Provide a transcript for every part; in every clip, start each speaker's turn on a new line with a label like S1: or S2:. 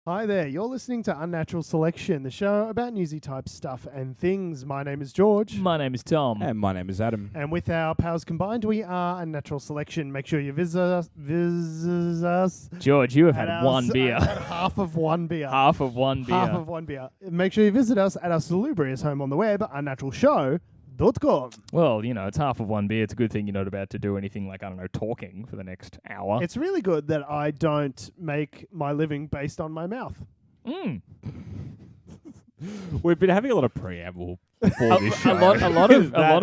S1: Hi there, you're listening to Unnatural Selection, the show about newsy type stuff and things. My name is George.
S2: My name is Tom.
S3: And my name is Adam.
S1: And with our powers combined, we are Unnatural Selection. Make sure you visit us.
S2: George, you have
S1: at
S2: had
S1: our
S2: one beer.
S1: at half of one beer.
S2: Half of one beer.
S1: Half of one beer. Make sure you visit us at our salubrious home on the web, unnaturalshow.com.
S2: Well, you know, it's half of one beer. It's a good thing you're not about to do anything like, I don't know, talking for the next hour.
S1: It's really good that I don't make my living based on my mouth.
S3: We've been having a lot of preamble for this show.
S2: a lot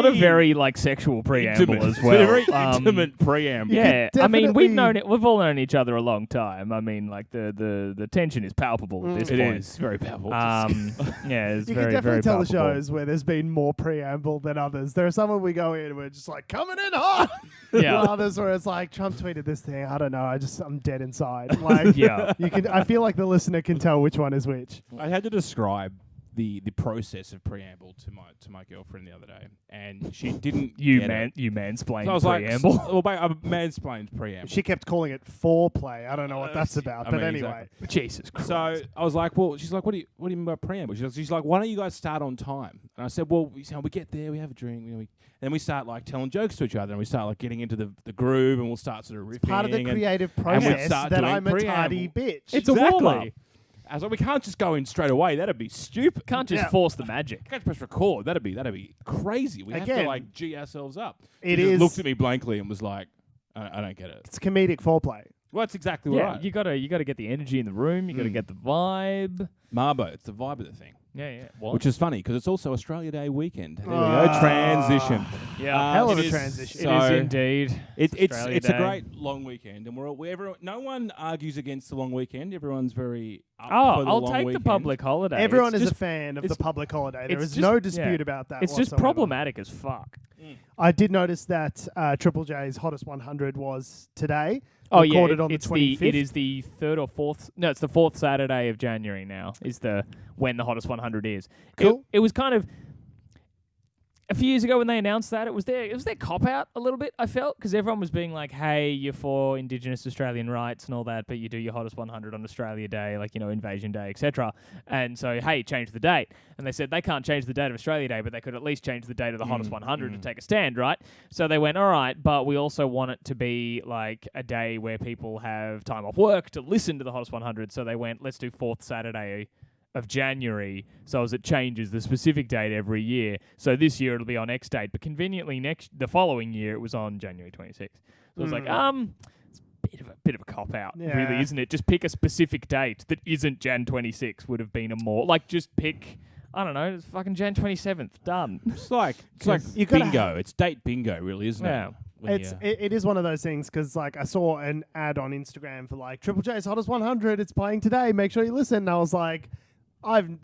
S2: of very like sexual preamble
S3: intimate.
S2: as well.
S3: Very intimate preamble.
S2: Yeah, I mean, we've all known each other a long time. I mean, like the tension is palpable at this point.
S3: It is very palpable.
S2: Yeah, it's
S1: You
S2: very,
S1: can definitely
S2: very
S1: tell
S2: palpable.
S1: the shows where there's been more preamble than others. There are some where we go in and we're just like, coming in hot.
S2: Yeah.
S1: Others where it's like, Trump tweeted this thing. I don't know. I'm dead inside. Like,
S2: Yeah.
S1: I feel like the listener can tell which one is which.
S3: I had to describe the process of preamble to my girlfriend the other day, and she didn't.
S2: You
S3: get it.
S2: mansplained
S3: So I was
S2: preamble.
S3: like, well, I mansplained preamble.
S1: She kept calling it foreplay. I don't know what that's about.
S3: I
S1: But
S3: mean,
S1: anyway.
S3: exactly.
S2: Jesus Christ.
S3: So I was like, well, she's like, what do you mean by preamble? She's like, why don't you guys start on time? And I said, well, we get there, we have a drink, then we start like telling jokes to each other, and we start like getting into the groove, and we'll start sort of riffing.
S1: Part of the creative
S3: we'd
S1: process
S3: start
S1: that
S3: doing
S1: I'm a tardy
S3: preamble.
S1: bitch.
S2: It's a warm-up.
S3: I was like, we can't just go in straight away. That'd be stupid.
S2: Can't just
S1: Yeah.
S2: force the magic.
S3: Can't press record. That'd be crazy. We have
S1: Again,
S3: to like G ourselves up.
S1: It
S3: She just
S1: is-
S3: looked at me blankly and was like, I don't get it.
S1: It's comedic foreplay.
S3: Well, that's exactly
S2: Yeah,
S3: right.
S2: you gotta get the energy in the room. You gotta get the vibe.
S3: Marbo, it's the vibe of the thing.
S2: Yeah. What?
S3: Which is funny because it's also Australia Day weekend. There we
S1: Ah.
S3: go. Transition.
S2: yeah,
S1: hell of
S2: it
S1: a
S2: is-
S1: transition.
S2: It is
S3: So-
S2: indeed.
S3: It's
S2: Australia
S3: a
S2: Day.
S3: great long weekend, and no one argues against the long weekend. Everyone's very up for
S2: Oh,
S3: the
S2: I'll
S3: long
S2: take
S3: weekend.
S2: the public holiday.
S1: Everyone
S2: It's
S1: is
S2: just,
S1: a fan of the
S2: it's-
S1: public holiday. There
S2: it's
S1: is
S2: just-
S1: no dispute
S2: yeah.
S1: about that
S2: It's just
S1: whatsoever.
S2: problematic as fuck.
S1: I did notice that Triple J's Hottest 100 was today.
S2: Oh yeah,
S1: recorded on the
S2: it's
S1: 25th.
S2: it is the third or fourth. No, it's the fourth Saturday of January now. Is when the Hottest 100 is.
S1: Cool.
S2: It was kind of a few years ago when they announced that. It was their cop out a little bit. I felt because everyone was being like, "Hey, you're for Indigenous Australian rights and all that, but you do your Hottest 100 on Australia Day, like Invasion Day, etc." And so, hey, change the date. And they said they can't change the date of Australia Day, but they could at least change the date of the Hottest 100 to take a stand, right? So they went, all right, but we also want it to be like a day where people have time off work to listen to the Hottest 100. So they went, let's do fourth Saturday of January, so as it changes the specific date every year. So this year it'll be on X date, but conveniently the following year it was on January 26th. So it was like, it's a bit of a cop out, really, isn't it? Just pick a specific date that isn't Jan 26 would have been a more just pick. I don't know. It's fucking Jan 27th. Done.
S3: It's like
S1: You gotta
S3: bingo. It's date bingo, really, isn't
S2: Yeah.
S3: it? When
S1: It is one of those things because I saw an ad on Instagram for like Triple J's Hottest 100. It's playing today. Make sure you listen. And I was like,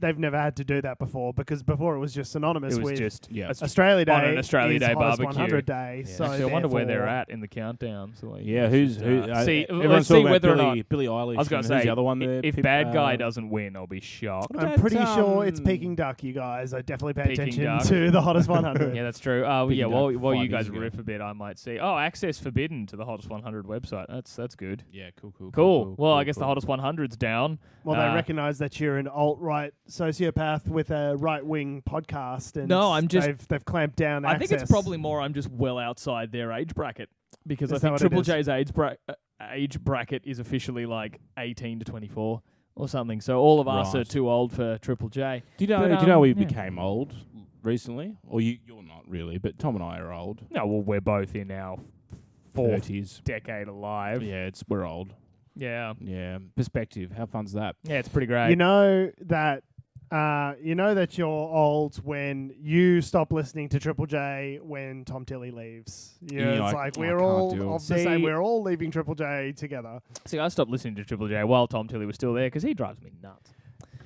S1: they've never had to do that before because before it was just synonymous
S2: It was
S1: with
S2: just
S1: Australia Day
S2: on an Australia
S1: is
S2: Day
S1: Hottest
S2: barbecue.
S1: 100 Day.
S3: Yeah.
S1: So
S2: Actually, I wonder where they're
S1: therefore-
S2: at in the countdown. So
S3: yeah, who's who?
S2: see,
S3: everyone's
S2: let's see
S3: talking about
S2: whether or not.
S3: Billie Eilish.
S2: I was going to
S3: and who's
S2: say,
S3: the other one there.
S2: if Bad Guy doesn't win, I'll be shocked.
S1: I'm pretty sure it's Peking Duck, you guys. I definitely pay
S2: Peking
S1: attention
S2: Duck.
S1: to the Hottest 100.
S2: Yeah, that's true.
S3: Big
S2: Yeah,
S3: Duck
S2: while you
S3: 5
S2: guys
S3: years ago.
S2: riff a bit, I might see. Oh, access forbidden to the Hottest 100 website. That's good.
S3: Yeah, cool.
S2: Well, I guess the Hottest 100's down.
S1: Well, they recognise that you're an alt-right sociopath with a right-wing podcast, and
S2: No, I'm just-
S1: they've clamped down.
S2: I think it's
S1: access.
S2: probably more I'm just well outside their age bracket because
S1: Is
S2: I
S1: that
S2: think
S1: what it
S2: Triple
S1: is?
S2: J's age bracket is officially like 18 to 24 or something. So all of us
S3: Right.
S2: are too old for Triple J.
S3: Do you know?
S2: But,
S3: do you know we
S2: yeah.
S3: became old recently? Or you're not really, but Tom and I are old.
S2: No, well, we're both in our fourth
S3: 30s.
S2: decade alive.
S3: Yeah, we're old.
S2: Yeah.
S3: Yeah, perspective. How fun's that?
S2: Yeah, it's pretty great.
S1: You know that you're old when you stop listening to Triple J when Tom Tilley leaves.
S3: Yeah,
S1: It's
S3: I
S1: like
S3: can't
S1: we're all
S3: do it.
S1: of the same.
S2: See-
S1: We're all leaving Triple J together.
S2: See, I stopped listening to Triple J while Tom Tilley was still there because he drives me nuts.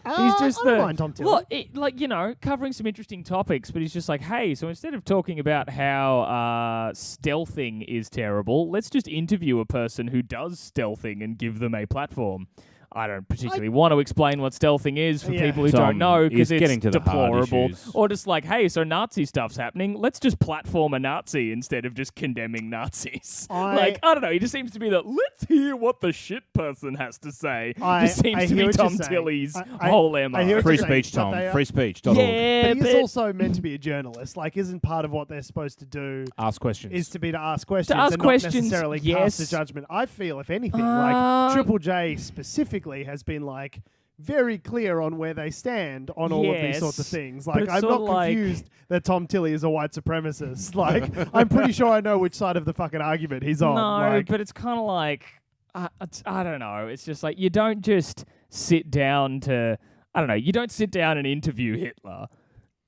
S2: He's just
S1: I don't mind Tom Tilley.
S2: Well, covering some interesting topics, but he's just like, hey, so instead of talking about how stealthing is terrible, let's just interview a person who does stealthing and give them a platform. I don't particularly want to explain what stealthing is for
S1: Yeah.
S2: people who
S3: Tom
S2: don't know because
S3: is
S2: it's
S3: getting to the hard
S2: deplorable.
S3: issues.
S2: Or just like, hey, so Nazi stuff's happening. Let's just platform a Nazi instead of just condemning Nazis. I don't know. He just seems to be let's hear what the shit person has to say. Just seems to
S1: hear
S2: be
S1: what you're
S2: Tom
S1: saying.
S2: Tilley's
S1: I
S2: whole MO.
S1: I hear what
S3: Free
S1: you're saying,
S3: speech,
S1: but
S3: Tom.
S1: they are-
S3: Free speech.org.
S2: Yeah,
S1: But he is
S2: but
S1: also meant to be a journalist. Like, isn't part of what they're supposed to do
S3: Ask questions.
S1: is to ask questions
S2: ask
S1: and
S2: questions,
S1: not necessarily
S2: yes.
S1: cast a judgment. I feel, if anything, like Triple J specifically has been like very clear on where they stand on all of these sorts of
S2: Yes,
S1: things.
S2: but
S1: Like,
S2: it's
S1: I'm
S2: sorta
S1: not
S2: like-
S1: confused that Tom Tilley is a white supremacist. Like, I'm pretty sure I know which side of the fucking argument he's on.
S2: No,
S1: Like,
S2: but it's kind of like I don't know. It's just like you don't just sit down to I don't know. You don't sit down and interview Hitler,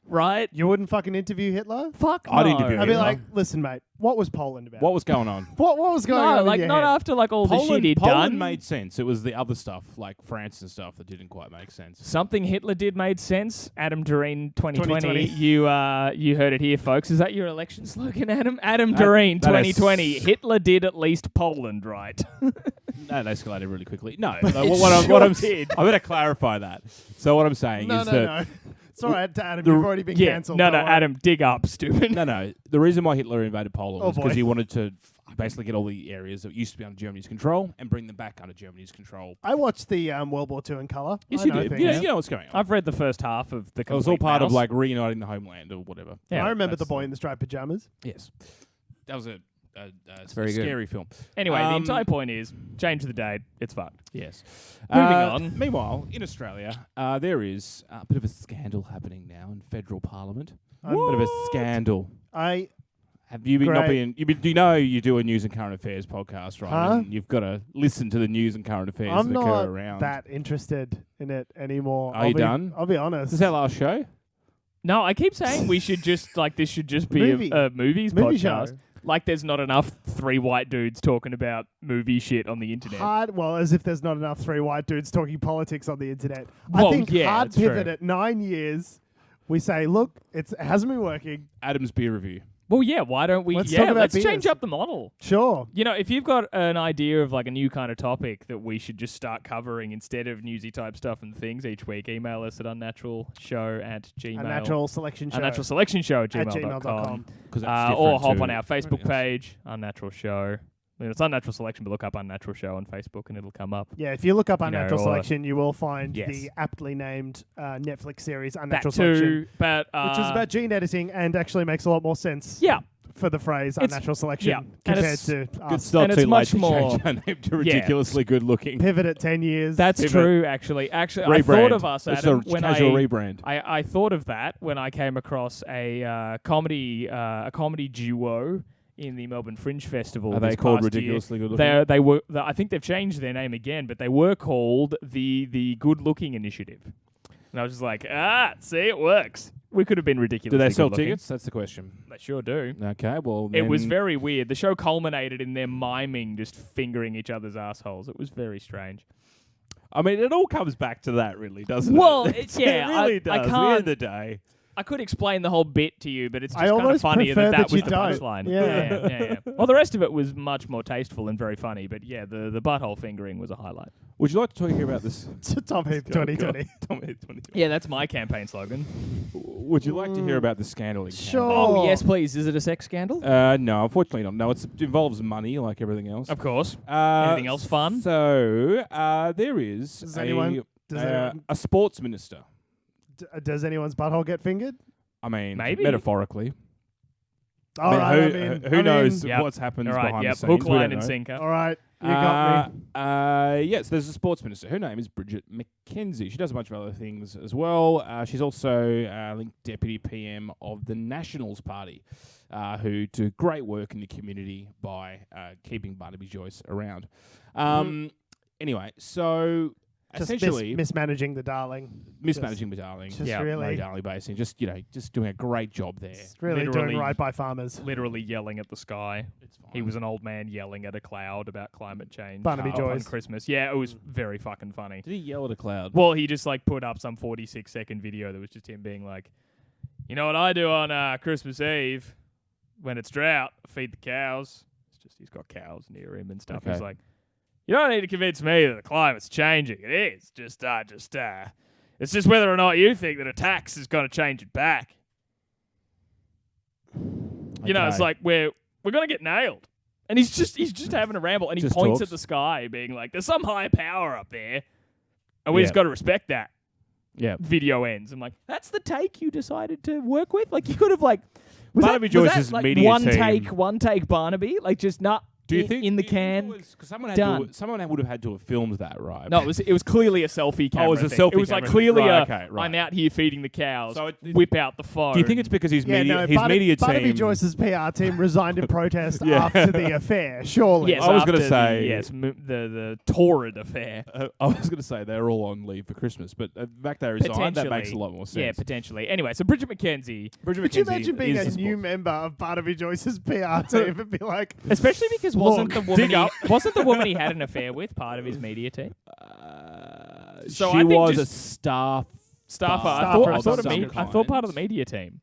S2: right?
S1: you wouldn't fucking interview Hitler?
S2: Fuck
S3: I'd
S2: no.
S3: interview
S1: I'd be
S3: Hitler.
S1: like, listen, mate, what was Poland about?
S3: What was going on?
S1: What was going on
S2: No,
S1: in
S2: like
S1: your
S2: not
S1: head?
S2: after like all the shit he'd
S3: Poland
S2: done.
S3: made sense. It was the other stuff, like France and stuff, that didn't quite make sense.
S2: Something Hitler did made sense. Adam Doreen 2020.
S1: 2020.
S2: You heard it here, folks. Is that your election slogan, Adam? Adam Doreen
S3: that is-
S2: 2020. Hitler did at least Poland right.
S3: That escalated really quickly. No,
S2: It
S3: what I'm
S2: did.
S3: I'm going to clarify that. So what I'm saying
S1: No,
S3: is
S1: no,
S3: that
S1: no. It's all right, Adam.
S3: the-
S1: You've already been
S2: Yeah.
S1: cancelled.
S2: No,
S1: don't
S2: no,
S1: worry.
S2: Adam, dig up, stupid.
S3: no. The reason why Hitler invaded Poland
S1: Oh,
S3: was because
S1: boy.
S3: he wanted to basically get all the areas that used to be under Germany's control and bring them back under Germany's control.
S1: I watched the World War II in colour.
S3: Yes,
S1: I
S3: you
S1: know
S3: did.
S1: things.
S3: Yeah, you know what's going on.
S2: I've read the first half of the.
S3: It was all
S2: Complete
S3: part of
S2: Mouse.
S3: like reuniting the homeland or whatever.
S2: Yeah,
S1: I remember the
S3: that's
S1: boy in the striped pajamas.
S3: Yes, that was a
S2: very good.
S3: scary film.
S2: Anyway, the
S3: Um,
S2: entire point is change the date. It's fucked.
S3: Yes.
S2: Moving on.
S3: Meanwhile, in Australia, there is a bit of a scandal happening now in federal parliament. A
S1: Um,
S3: bit of a scandal. Have you been not
S1: Great.
S3: been? You know you do a news and current affairs podcast, right?
S1: Huh?
S3: And you've got to listen to the news and current affairs
S1: I'm
S3: that occur
S1: not
S3: around.
S1: that interested in it anymore.
S3: Are you done?
S1: I'll be honest.
S3: Is this our last show?
S2: No, I keep saying we should just this should just be
S1: Movie.
S2: a movies
S1: Movie
S2: podcast.
S1: show.
S2: Like there's not enough three white dudes talking about movie shit on the internet.
S1: Hard, well, as if there's not enough three white dudes talking politics on the internet.
S2: Well,
S1: I think
S2: yeah,
S1: hard
S2: that's true.
S1: pivot at 9 years. We say, look, it hasn't been working.
S3: Adam's beer review.
S2: Well, yeah, why don't we?
S1: Let's talk about
S2: let's
S1: beers.
S2: change up the model.
S1: Sure.
S2: You know, if you've got an idea of like a new kind of topic that we should just start covering instead of newsy type stuff and things each week, email us at unnaturalshow@gmail.
S1: Unnatural Selection Show.
S2: Unnatural Selection Show at
S1: at
S2: gmail.com.
S1: gmail.com.
S2: Or hop on our Facebook page, Unnatural Show. I mean, it's Unnatural Selection, but look up Unnatural Show on Facebook and it'll come up.
S1: Yeah, if you look up
S2: You know,
S1: Unnatural
S2: or-
S1: Selection, you will find
S2: Yes.
S1: the aptly named Netflix series
S2: That
S1: Unnatural
S2: too,
S1: Selection,
S2: but
S1: which is about gene editing and actually makes a lot more sense
S2: yeah,
S1: for the phrase
S2: It's-
S1: unnatural selection
S2: yeah, and
S1: compared
S2: it's
S1: to
S3: Good
S1: us.
S3: start
S2: And it's
S3: too late
S2: much
S3: to
S2: more-
S3: change our name to ridiculously good looking.
S1: Pivot at 10 years.
S2: that's
S3: Pivot.
S2: true. Actually, I
S3: Rebrand.
S2: thought of us,
S3: It's
S2: Adam,
S3: a
S2: when
S3: casual rebrand.
S2: I thought of that when I came across a comedy duo in the Melbourne Fringe Festival.
S3: Are they
S2: this
S3: called
S2: past year.
S3: ridiculously good looking?
S2: They were. I think they've changed their name again, but they were called the Good Looking Initiative. And I was just like, see, it works. We could have been ridiculous.
S3: Do they sell tickets? That's the question.
S2: They sure do.
S3: Okay, well,
S2: It was
S3: then-
S2: very weird. The show culminated in them miming, just fingering each other's assholes. It was very strange.
S3: I mean, it all comes back to that, really, doesn't
S2: Well,
S3: it?
S2: it's- yeah,
S3: it really
S2: I
S3: does. At the end
S2: can't-
S3: of the day.
S2: I could explain the whole bit to you, but it's
S1: I
S2: just kind of
S1: almost
S2: funny
S1: prefer
S2: that
S1: that
S2: was
S1: you
S2: the
S1: don't.
S2: punchline.
S1: Yeah.
S2: Yeah. Well, the rest of it was much more tasteful and very funny, but yeah, the butthole fingering was a highlight.
S3: Would you like to talk here about this?
S1: Top Heap 2020.
S3: Tom Heap 2020.
S2: Yeah, that's my campaign slogan.
S3: Would you like to hear about the scandal in
S1: Sure.
S3: Canada?
S2: Oh, yes, please. Is it a sex scandal?
S3: No, unfortunately not. No, it involves money like everything else.
S2: Of course.
S3: Uh,
S2: Anything else fun?
S3: So, there is
S1: Does anyone-
S3: a sports minister.
S1: Does anyone's butthole get fingered?
S3: I mean,
S2: Maybe.
S3: metaphorically.
S1: All right.
S3: Who knows
S2: Yep.
S3: what's happened
S2: All right,
S3: behind
S2: yep.
S3: the scenes?
S2: Hook,
S3: We
S2: line,
S3: don't
S2: and
S3: know.
S2: sinker.
S1: All right. You got me.
S3: Yes, there's a sports minister. Her name is Bridget McKenzie. She does a bunch of other things as well. She's also, I think, Deputy PM of the Nationals Party, who do great work in the community by keeping Barnaby Joyce around. Anyway, so
S1: Just
S3: essentially
S1: mismanaging the darling.
S3: mismanaging the darling.
S1: Just
S3: No
S1: really.
S3: darling basing. Just doing a great job there.
S1: Just really
S2: Literally.
S1: doing right by farmers.
S2: Literally yelling at the sky.
S3: It's fine.
S2: He was an old man yelling at a cloud about climate change.
S1: Barnaby
S2: on
S1: Joyce.
S2: Christmas. Yeah, it was very fucking funny.
S3: Did he yell at a cloud?
S2: Well, he just like put up some 46-second video that was just him being like, you know what I do on Christmas Eve when it's drought? I feed the cows. It's just he's got cows near him and stuff.
S3: Okay.
S2: He's like, You don't need to convince me that the climate's changing. It is. It's just whether or not you think that a tax is going to change it back. You know, it's like we're going to get nailed. And he's just having a ramble, and he points at the sky, being like, "There's some higher power up there, and we just got to respect that."
S3: Yeah.
S2: Video ends. I'm like, that's the take you decided to work with? Like, you could have, like...
S3: Barnaby Joyce's media
S2: one take Barnaby? Like, just not
S3: Do you think
S2: in the can?
S3: Because someone would have had to have filmed that, right?
S2: No, it was clearly a selfie camera.
S3: Oh, it was a
S2: thing.
S3: selfie
S2: It was
S3: camera
S2: like clearly
S3: right.
S2: I'm out here feeding the cows,
S3: So
S2: whip out the phone.
S3: Do you think it's because his media
S1: Barnaby
S3: team...
S1: Joyce's PR team resigned in protest after the affair, surely.
S2: Yes,
S3: I was going to say...
S2: the torrid affair.
S3: I was going to say they're all on leave for Christmas, but the fact they resigned, that makes a lot more sense.
S2: Yeah, potentially. Anyway, so Bridget McKenzie...
S1: Could you imagine being a new member of Barnaby Joyce's PR team and be like...
S2: Especially because wasn't the woman he had an affair with part of his media team?
S3: So she was a staffer.
S2: I thought part of the media team.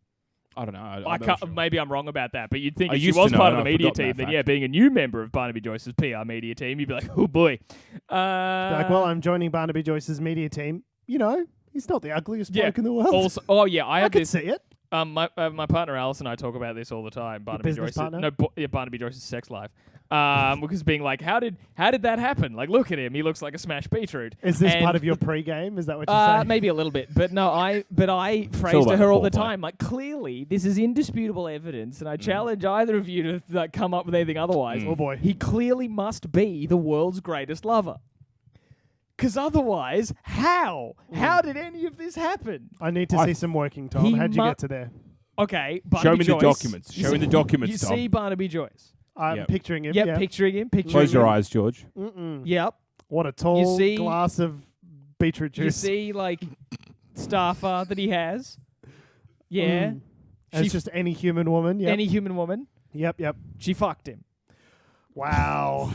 S3: I don't know.
S2: I can't, maybe I'm wrong about that, but you'd think
S3: I
S2: if she
S3: used
S2: was
S3: to know,
S2: part of
S3: and
S2: the
S3: I've
S2: media
S3: forgotten
S2: team,
S3: that
S2: then being a new member of Barnaby Joyce's PR media team, you'd be like, oh boy.
S1: I'm joining Barnaby Joyce's media team. You know, he's not the ugliest bloke in the world.
S2: Also,
S1: I could see it.
S2: My partner Alice and I talk about this all the time. Barnaby
S1: business partner?
S2: Barnaby Joyce's sex life. Because being like, how did that happen? Like, look at him. He looks like a smashed beetroot.
S1: Is this part of your pre-game? Is that what you're saying?
S2: Maybe a little bit. But no, I phrase to her all the time, like, clearly this is indisputable evidence, and I challenge either of you to like come up with anything otherwise.
S1: Oh boy.
S2: He clearly must be the world's greatest lover. Because otherwise, how? How did any of this happen?
S1: I need to see some working, Tom. How'd you get to there?
S2: Okay,
S3: Show me
S2: Joyce.
S3: the documents. Show me the documents,
S2: You
S3: Tom.
S2: see Barnaby Joyce.
S1: I'm picturing him.
S2: Yep, picturing him.
S3: Close your eyes, George.
S2: Yep.
S1: What a tall glass of beetroot juice.
S2: You see, like, staffer that he has. Yeah.
S1: It's just any human woman. Yep.
S2: Any human woman.
S1: Yep.
S2: She fucked him.
S1: Wow.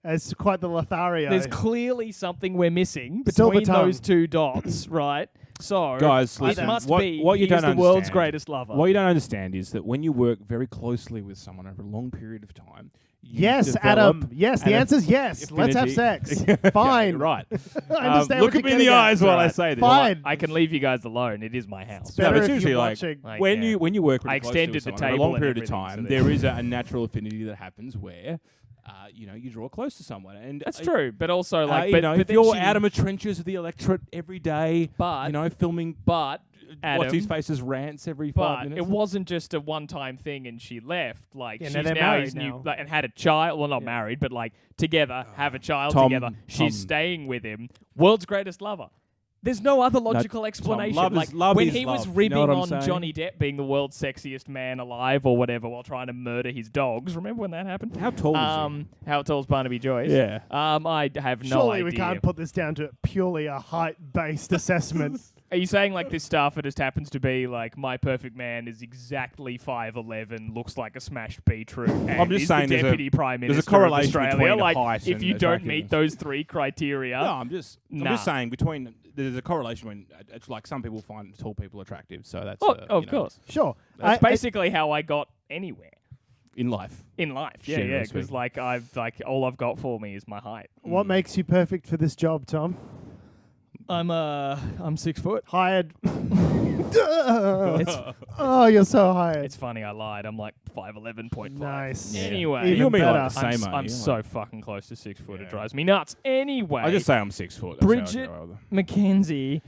S1: It's quite the Lothario.
S2: There's clearly something we're missing between those two dots, right? So,
S3: guys,
S2: listen, it must be
S3: what you
S2: he's
S3: don't
S2: the world's greatest lover.
S3: What you don't understand is that when you work very closely with someone over a long period of time,
S1: yes, Adam. Yes, the answer's yes. Let's have sex. Fine.
S3: Right.
S1: I understand
S3: look at me in the eyes while I say this.
S1: Fine.
S2: I can leave you guys alone. It is my house.
S3: No, it's usually like when you work really closely with
S2: the
S3: someone over a long period of time, there is a natural affinity that happens where you draw close to someone, and
S2: that's true. But also, like,
S3: but if you're out in the trenches of the electorate every day, filming,
S2: Adam,
S3: what's his face's rants every 5 minutes.
S2: It wasn't just a one-time thing, and she left. Like, she's
S1: they're
S2: now
S1: married
S2: his
S1: now.
S2: new, like, and had a child. Well, not married, but like together, have a child together. She's staying with him. World's greatest lover. There's no other logical explanation.
S3: Tom,
S2: love when he was ribbing
S3: you know
S2: on Johnny Depp being the world's sexiest man alive or whatever while trying to murder his dogs. Remember when that happened?
S3: How tall is he?
S2: How tall's Barnaby Joyce?
S3: Yeah.
S2: I have no
S1: Surely
S2: idea.
S1: we can't put this down to purely a height-based assessment.
S2: Are you saying like this staffer just happens to be like my perfect man is exactly 5'11", looks like a smashed beetroot, and
S3: I'm just
S2: is
S3: saying
S2: the deputy prime minister
S3: there's a correlation
S2: of Australia?
S3: between
S2: Like,
S3: height
S2: if
S3: and
S2: you don't
S3: attractiveness.
S2: meet those three criteria,
S3: No, I'm just saying there's a correlation when it's like some people find tall people attractive, so that's
S2: of course,
S1: sure.
S2: That's basically how I got anywhere
S3: in life.
S2: Yeah, because like all I've got for me is my height.
S1: What makes you perfect for this job, Tom?
S2: I'm 6 foot.
S1: Hired. You're so hired.
S2: It's funny, I lied. I'm like 5'11.5.
S1: Nice.
S2: Yeah. Anyway,
S1: Even better.
S2: I'm so fucking close to 6 foot. It drives me nuts. Anyway,
S3: I just say I'm 6 foot.
S2: Bridget McKenzie.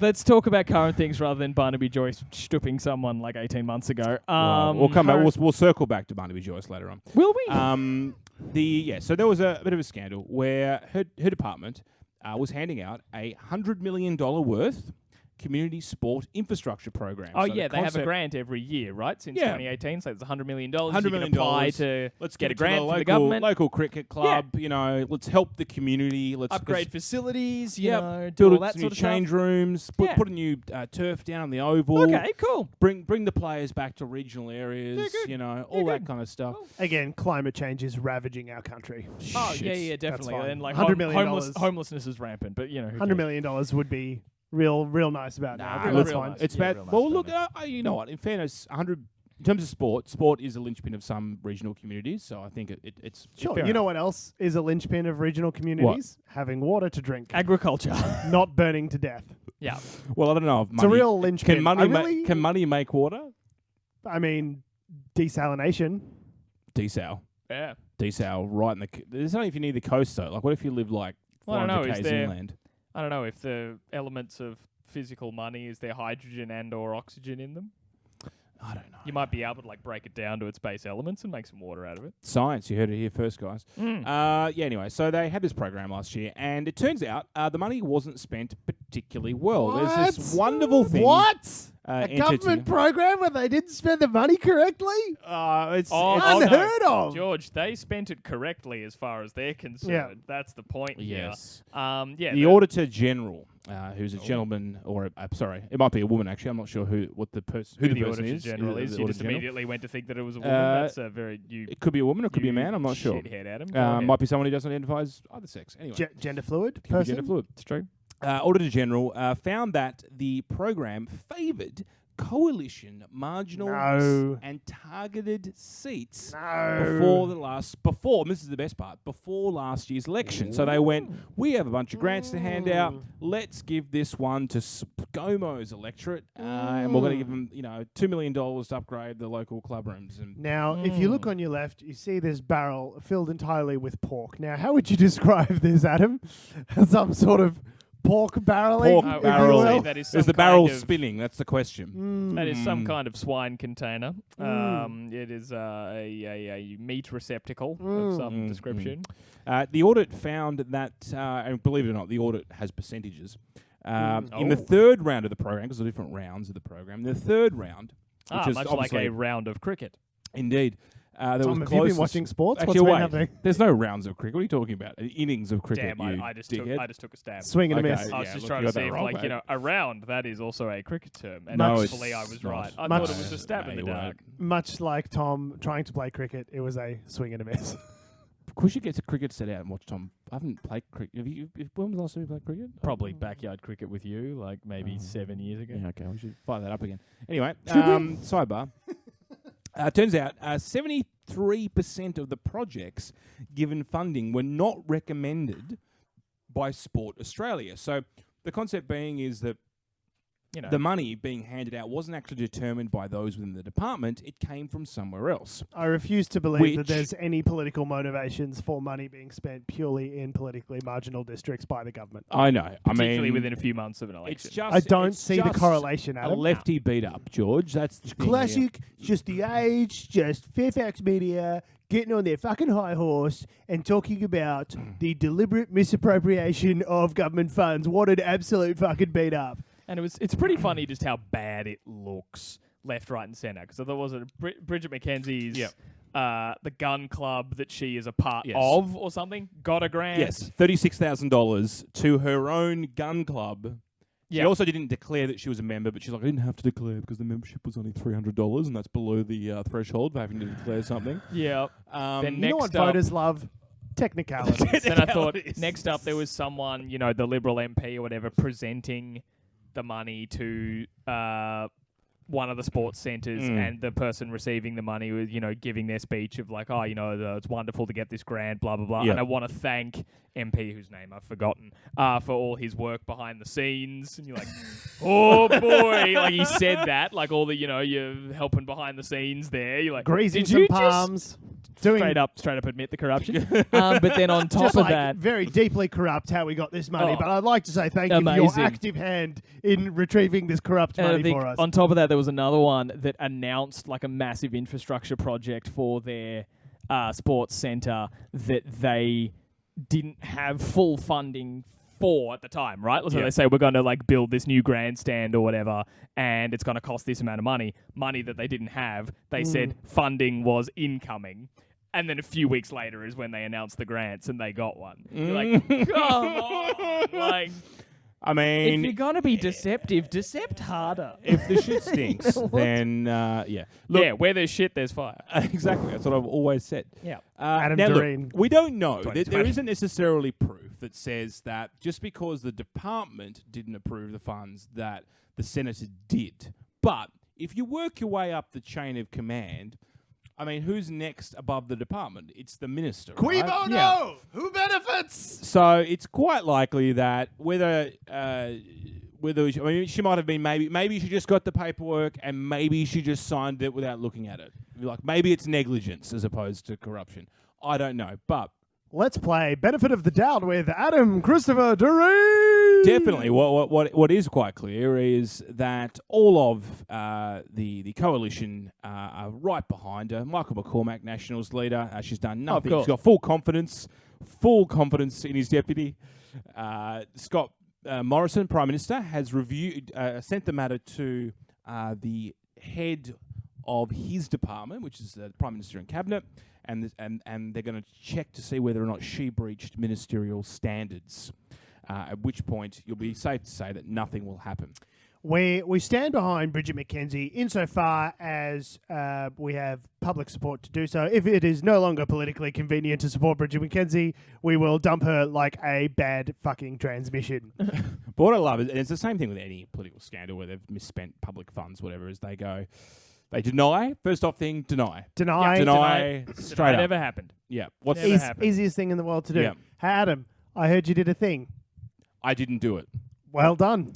S2: Let's talk about current things rather than Barnaby Joyce stooping someone like 18 months ago.
S3: We'll come back. We'll circle back to Barnaby Joyce later on.
S2: Will we?
S3: So there was a bit of a scandal where her department was handing out a $100 million worth community sport infrastructure program.
S2: Oh, so they have a grant every year, right? Since 2018, so it's $100 million.
S3: $100 million.
S2: Apply to
S3: let's
S2: get a grant
S3: from
S2: the government.
S3: Local cricket club, let's help the community. Let's
S2: upgrade facilities, do
S3: build
S2: all that
S3: some
S2: sort of
S3: change
S2: stuff.
S3: rooms, put a new turf down the oval.
S2: Okay, cool.
S3: Bring the players back to regional areas, all that kind of stuff.
S2: Cool.
S1: Again, climate change is ravaging our country.
S2: Oh, yeah, definitely. And like
S1: $100 million.
S2: homelessness is rampant, but
S1: $100 million would be real nice about now.
S3: That's
S1: fine.
S3: It's bad. Well, look, you know what? In fairness, $100 In terms of sport is a linchpin of some regional communities, so I think it's
S1: Sure.
S3: fair
S1: You know
S3: enough.
S1: what else is a linchpin of regional communities? Having water to drink.
S2: Agriculture.
S1: Not burning to death.
S2: Yeah.
S3: Well, I don't know if
S1: It's a
S3: money
S1: real linchpin.
S3: can money make water?
S1: I mean, desalination.
S3: Desal
S2: Yeah.
S3: right in the. There's only if you need the coast though. Like, what if you live like
S2: Well, I don't
S3: 400
S2: know, is
S3: k's
S2: there-
S3: inland?
S2: I don't know if the elements of physical money, is there hydrogen and or oxygen in them?
S3: I don't know.
S2: You might be able to like break it down to its base elements and make some water out of it.
S3: Science, you heard it here first, guys. Yeah, anyway, so they had this program last year, and it turns out the money wasn't spent particularly well. There's this wonderful thing.
S1: What? A
S3: entity.
S1: government program where they didn't spend the money correctly?
S3: It's
S1: Unheard of.
S2: George, they spent it correctly as far as they're concerned. That's the point
S3: yes.
S2: here.
S3: The Auditor General, who's a gentleman, or sorry, it might be a woman actually. I'm not sure who the person
S2: Auditor
S3: is.
S2: General is. You
S3: Auditor
S2: just
S3: General.
S2: immediately went to think that it was a woman. That's a very
S3: It could be a woman, or it could be a man. I'm not sure.
S2: Shithead, Adam. Go ahead.
S3: Might be someone who doesn't identify as either sex. Anyway,
S1: Gender fluid
S3: could be
S1: person?
S3: gender fluid.
S2: It's true.
S3: Auditor General found that the program favoured coalition, marginal and targeted seats before this is the best part, before last year's election. So they went, we have a bunch of grants to hand out, let's give this one to ScoMo's electorate, and we're going to give them, $2 million to upgrade the local club rooms. And
S1: Now, if you look on your left, you see this barrel filled entirely with pork. Now, how would you describe this, Adam? Some sort of pork barreling?
S3: Pork
S2: I would
S3: barrel.
S2: say that is some
S3: Is the
S2: kind
S3: barrel
S2: of-
S3: spinning? That's the question.
S2: That is some kind of swine container. It is a meat receptacle of some description.
S3: The audit found that, and believe it or not, the audit has percentages. In the third round of the program, because there are different rounds of the program, the third round, which is
S2: Much like
S3: obviously
S2: a round of cricket.
S3: indeed. There
S1: Tom,
S3: was
S1: have you been
S3: closest-
S1: watching sports?
S3: Actually,
S1: What's been
S3: wait,
S1: happening?
S3: there's no rounds of cricket. What are you talking about? Innings of cricket.
S2: Damn,
S3: you
S2: I just
S3: dickhead.
S2: took a stab.
S1: Swing and a
S3: Okay.
S1: miss.
S2: I was
S3: Yeah,
S2: just
S3: look,
S2: trying
S3: you
S2: to
S3: got that
S2: see if,
S3: wrong,
S2: like,
S3: mate.
S2: a round, that is also a cricket term. And
S3: No,
S2: hopefully
S3: it's
S2: I was
S3: not.
S2: right. I
S1: Much-
S2: thought it was a stab in the
S3: you
S2: dark.
S1: Much like Tom trying to play cricket, it was a swing and a miss.
S3: Of course, you get to cricket set out and watch Tom. I haven't played cricket. When was the last time you played cricket?
S2: Probably backyard cricket with you, like maybe 7 years ago.
S3: Yeah, okay. We should fire that up again. Anyway, sidebar. Turns out 73% of the projects given funding were not recommended by Sport Australia. So the concept being is that the money being handed out wasn't actually determined by those within the department. It came from somewhere else.
S1: I refuse to believe that
S3: Which-
S1: there's any political motivations for money being spent purely in politically marginal districts by the government.
S3: I know.
S2: Particularly within a few months of an election.
S3: It's just
S1: I don't
S3: it's
S1: see the
S3: just
S1: correlation,
S3: A
S1: Adam.
S3: lefty beat up, George. That's the thing here.
S1: Classic, just the age, just Fairfax Media getting on their fucking high horse and talking about the deliberate misappropriation of government funds. What an absolute fucking beat up.
S2: And it's pretty funny just how bad it looks left, right, and centre. Because there was Bridget McKenzie's the gun club that she is a part of or something got a grant.
S3: Yes, $36,000 to her own gun club. She also didn't declare that she was a member, but she's like, I didn't have to declare because the membership was only $300, and that's below the threshold for having to declare something.
S2: Yeah.
S3: Then
S1: You know what voters love? Technicalities.
S2: Then I thought next up there was someone, the Liberal MP or whatever, presenting the money to one of the sports centres, and the person receiving the money was, giving their speech of like, it's wonderful to get this grant, blah, blah, blah.
S3: Yeah.
S2: And I want to thank MP, whose name I've forgotten, for all his work behind the scenes. And you're like, oh boy, like he said that, like all the, you're helping behind the scenes there. You're like,
S1: Greasing
S2: did you
S1: some
S2: just
S1: palms. Doing
S2: straight up admit the corruption? But then on top
S1: just
S2: of
S1: like
S2: that,
S1: very deeply corrupt how we got this money.
S2: Oh.
S1: But I'd like to say thank you for your
S2: Amazing.
S1: active hand in retrieving this corrupt
S2: and I
S1: money
S2: think
S1: for us.
S2: on top of that, there was another one that announced like a massive infrastructure project for their sports centre that they didn't have full funding for at the time, right? So they say we're going to like build this new grandstand or whatever, and it's going to cost this amount of money that they didn't have. They said funding was incoming. And then a few weeks later is when they announced the grants and they got one. You're like, come on. Like,
S3: I mean,
S2: if you're going to be deceptive, decept harder.
S3: if the shit stinks, then Look,
S2: where there's shit, there's fire.
S3: exactly. That's what I've always said.
S2: Yeah.
S1: Adam
S3: now, look,
S1: Doreen.
S3: we don't know. There
S2: 2020.
S3: isn't necessarily proof that says that just because the department didn't approve the funds that the senator did. But if you work your way up the chain of command, I mean, who's next above the department? It's the minister.
S1: Qui
S3: right?
S1: bono!
S3: Yeah.
S1: Who benefits?
S3: So it's quite likely that whether she might have been maybe she just got the paperwork and maybe she just signed it without looking at it. Like maybe it's negligence as opposed to corruption. I don't know, but
S1: Let's play Benefit of the Doubt with Adam Christopher Duree.
S3: definitely what is quite clear is that all of the coalition are right behind her. Michael McCormack, Nationals leader, she's done nothing.
S2: course.
S3: She's got full confidence in his deputy. Scott Morrison, Prime Minister, has sent the matter to the head of his department, which is the Prime Minister and Cabinet, and they're going to check to see whether or not she breached ministerial standards. At which point, you'll be safe to say that nothing will happen.
S1: We stand behind Bridget McKenzie insofar as we have public support to do so. If it is no longer politically convenient to support Bridget McKenzie, we will dump her like a bad fucking transmission.
S3: But what I love is, and it's the same thing with any political scandal where they've misspent public funds, whatever, as they go. They deny. First off thing, deny.
S1: Deny.
S3: Straight up.
S2: Never happened.
S3: Yeah. What's
S2: Never happened.
S1: Easiest thing in the world to do.
S3: Yeah.
S1: Hey, Adam, I heard you did a thing.
S3: I didn't do it.
S1: Well done.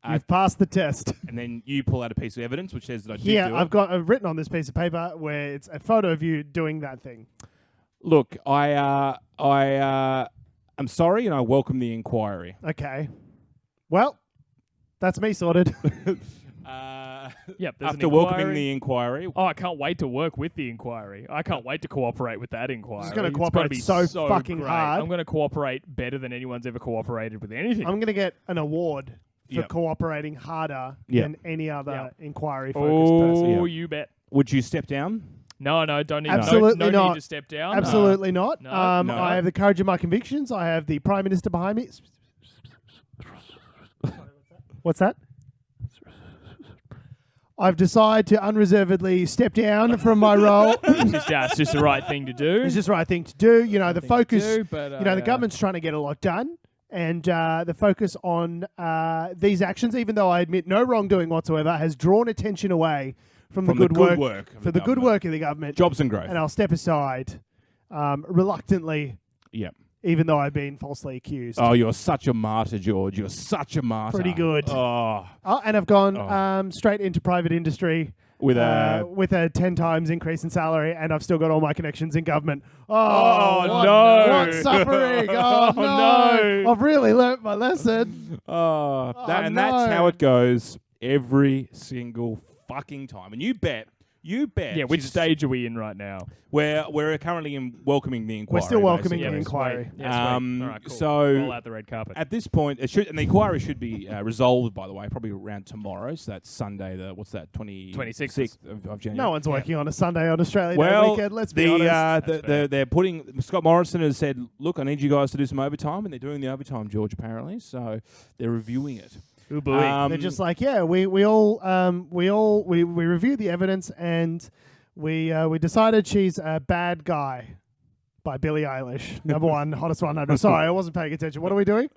S1: You've passed the test.
S3: And then you pull out a piece of evidence which says that I did
S1: Here,
S3: do it.
S1: I've got written on this piece of paper where it's a photo of you doing that thing.
S3: Look, I'm sorry and I welcome the inquiry.
S1: Okay. Well, that's me sorted.
S2: Yep. There's
S3: After
S2: an
S3: welcoming
S2: inquiry.
S3: the inquiry,
S2: Oh, I can't wait to work with the inquiry. I can't wait to cooperate with that inquiry.
S1: It's gonna
S2: gotta
S1: cooperate
S2: be
S1: so fucking
S2: great.
S1: hard.
S2: I'm going to cooperate better than anyone's ever cooperated with anything.
S1: I'm going to get an award for
S3: Yep.
S1: cooperating harder
S3: Yep.
S1: than any other
S2: Yep.
S1: inquiry-focused person.
S2: Oh,
S3: Yeah.
S2: you bet.
S3: would you step down?
S2: No, don't need.
S1: Absolutely
S2: no
S1: not.
S2: need to step down.
S1: Absolutely not.
S2: No.
S3: No.
S1: I have the courage of my convictions. I have the Prime Minister behind me. What's that? I've decided to unreservedly step down from my role.
S2: It's just the right thing to do.
S1: It's just the right thing to do. You know, the focus.
S2: But,
S1: The government's trying to get a lot done, and the focus on these actions, even though I admit no wrongdoing whatsoever, has drawn attention away from the good work
S3: of
S1: the good work of the government.
S3: Jobs and growth.
S1: And I'll step aside reluctantly,
S3: Yep.
S1: even though I've been falsely accused.
S3: Oh, you're such a martyr, George. You're such a martyr.
S1: Pretty good.
S3: Oh,
S1: And I've gone straight into private industry
S3: with
S1: with a 10 times increase in salary, and I've still got all my connections in government.
S3: Oh,
S1: what,
S3: no.
S1: What suffering. Oh, no.
S3: no.
S1: I've really learnt my lesson.
S3: And that's how it goes every single fucking time. And you bet.
S2: Yeah, which stage are we in right now?
S3: We're currently welcoming the inquiry.
S1: We're still welcoming
S3: basically.
S1: the inquiry.
S2: Yeah, sweet. All right, cool.
S3: So
S2: roll out the red carpet.
S3: at this point, and the inquiry should be resolved, by the way, probably around tomorrow. So that's Sunday, 26th of January.
S1: No one's working on a Sunday on Australia Day
S3: Well,
S1: weekend, let's be honest.
S3: they're putting. Scott Morrison has said, "Look, I need you guys to do some overtime," and they're doing the overtime, George. Apparently, so they're reviewing it.
S2: Oh boy.
S1: They're just like, yeah, we reviewed the evidence and we decided she's a bad guy by Billie Eilish. Number one, hottest 100. Sorry, I wasn't paying attention. What are we doing?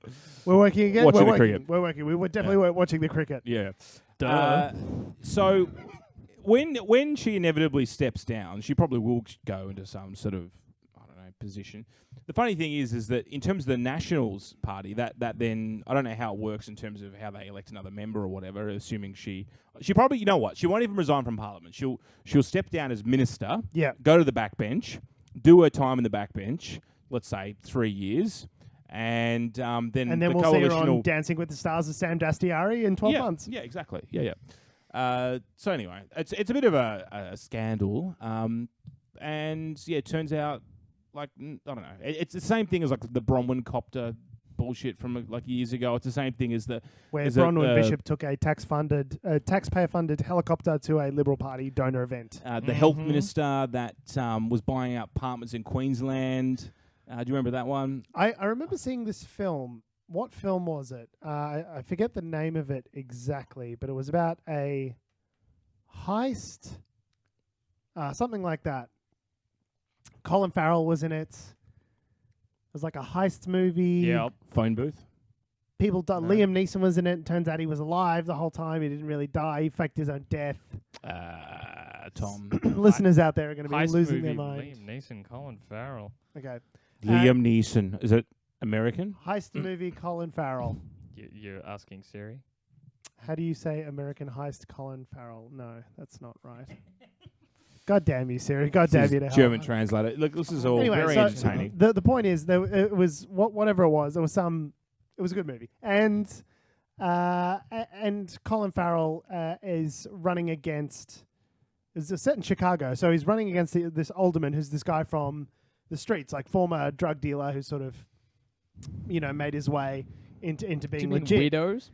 S1: We're working again?
S3: Watching
S1: we're
S3: the
S1: working.
S3: cricket.
S1: We're working. We were definitely watching the cricket.
S3: Yeah.
S2: Duh.
S3: So when she inevitably steps down, she probably will go into some sort of position. The funny thing is that in terms of the Nationals Party, that then I don't know how it works in terms of how they elect another member or whatever. Assuming she probably, you know what, she won't even resign from Parliament. She'll step down as minister.
S1: Yeah.
S3: Go to the backbench, do her time in the backbench. Let's say 3 years, and then
S1: And
S3: the
S1: then we'll see her
S3: coalition
S1: on
S3: will
S1: Dancing with the Stars as Sam Dastiari in 12 months.
S3: Yeah, exactly. Yeah. So anyway, it's a bit of a scandal, and yeah, it turns out. Like, I don't know. It's the same thing as like the Bronwyn copter bullshit from like years ago. It's the same thing as
S1: where Bronwyn Bishop took a taxpayer-funded helicopter to a Liberal Party donor event.
S3: The health minister that was buying out apartments in Queensland. Do you remember that one?
S1: I remember seeing this film. What film was it? I forget the name of it exactly, but it was about a heist, something like that. Colin Farrell was in it. It was like a heist movie.
S2: Yep.
S3: Phone booth.
S1: people died.
S3: No.
S1: Liam Neeson was in it. Turns out he was alive the whole time. He didn't really die. He faked his own death.
S3: Tom.
S1: Listeners out there are going to be
S2: Heist
S1: losing
S2: movie,
S1: their mind.
S2: Liam Neeson, Colin Farrell.
S1: Okay.
S3: Liam Neeson. Is it American?
S1: Heist movie, Colin Farrell.
S2: You're asking Siri?
S1: How do you say American heist, Colin Farrell? No, that's not right. God damn you, Siri. God damn you to hell.
S3: German translator. Look, this is all
S1: Anyway,
S3: very
S1: so
S3: entertaining.
S1: The point is, it was whatever it was. There was it was a good movie, and Colin Farrell is running against. It's set in Chicago, so he's running against this alderman, who's this guy from the streets, like former drug dealer, who's sort of, made his way into being
S2: Do you mean
S1: legit.
S2: Widows?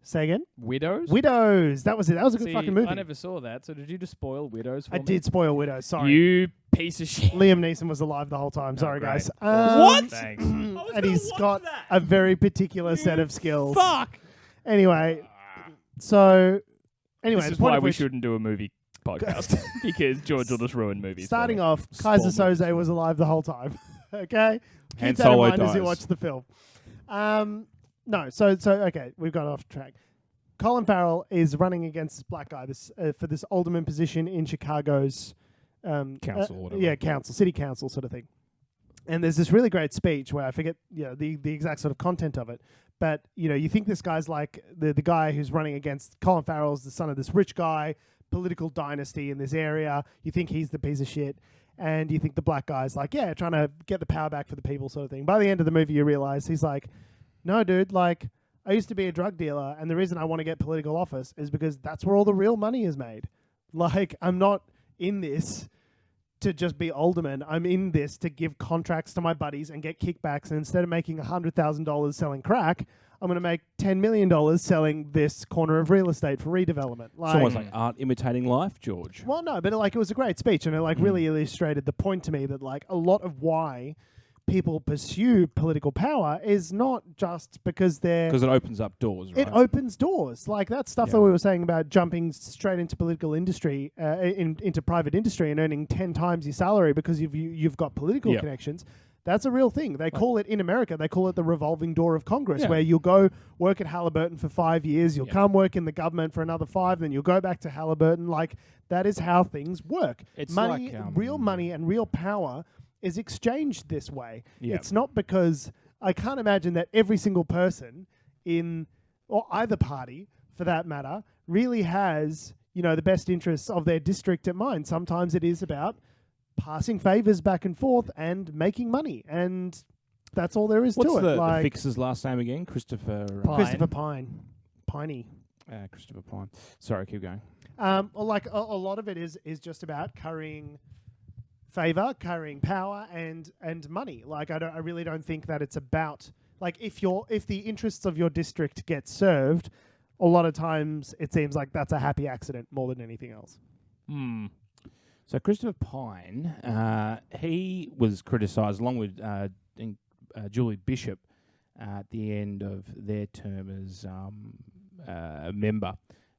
S1: Say again.
S2: Widows?
S1: Widows. That was it. That was a good
S2: See,
S1: fucking movie.
S2: I never saw that, so did you just spoil Widows for
S1: I
S2: me?
S1: did spoil Widows. Sorry.
S2: You piece of shit.
S1: Liam Neeson was alive the whole time. Sorry,
S2: great.
S1: guys.
S2: What? Thanks.
S1: And he's got a very particular set of skills.
S3: Fuck.
S1: Anyway, so
S2: This
S1: the
S2: is
S1: point
S2: why
S1: of
S2: we
S1: which,
S2: shouldn't do a movie podcast, because George will just ruin movies.
S1: starting
S2: for me.
S1: off,
S3: Spoil
S1: Kaiser
S3: movies.
S1: Soze was alive the whole time. Okay, keep
S3: Han
S1: that in
S3: Solo
S1: mind as you
S3: dies.
S1: watch the film. No, so okay, we've got off track. Colin Farrell is running against this black guy for this alderman position in Chicago's
S3: Council or whatever.
S1: Yeah, council, city council sort of thing. And there's this really great speech where I forget the exact sort of content of it. But, you think this guy's like the guy who's running against Colin Farrell's the son of this rich guy, political dynasty in this area. You think he's the piece of shit. And you think the black guy's like, yeah, trying to get the power back for the people sort of thing. By the end of the movie, you realize he's like, no, dude, like, I used to be a drug dealer, and the reason I want to get political office is because that's where all the real money is made. Like, I'm not in this to just be alderman. I'm in this to give contracts to my buddies and get kickbacks. And instead of making $100,000 selling crack, I'm going to make $10 million selling this corner of real estate for redevelopment.
S3: It's almost like art imitating life, George.
S1: Well, no, but it was a great speech, and it really illustrated the point to me that like a lot of why people pursue political power is not just because
S3: Because it opens up doors, right?
S1: it opens doors. Like that stuff
S3: Yeah.
S1: that we were saying about jumping straight into political industry, into private industry and earning 10 times your salary because you've got political
S3: Yep.
S1: connections. That's a real thing. They call it in America. They call it the revolving door of Congress,
S3: Yeah.
S1: where you'll go work at Halliburton for 5 years, you'll
S3: Yeah.
S1: come work in the government for another 5, then you'll go back to Halliburton. Like that is how things work.
S3: It's
S1: Money,
S3: like,
S1: real money, and real power is exchanged this way.
S3: Yeah.
S1: It's not because I can't imagine that every single person or either party for that matter really has the best interests of their district at mind. Sometimes it is about passing favors back and forth and making money, and that's all there is
S3: What's
S1: to it.
S3: the
S1: Like
S3: fixer's last name again? Christopher
S1: Christopher Piney.
S3: Christopher Pine. Sorry, keep going.
S1: Like a lot of it is just about currying favor, carrying power, and money. Like I really don't think that it's about like if the interests of your district get served, a lot of times it seems like that's a happy accident more than anything else.
S3: So Christopher Pine, he was criticised along with Julie Bishop at the end of their term as a member.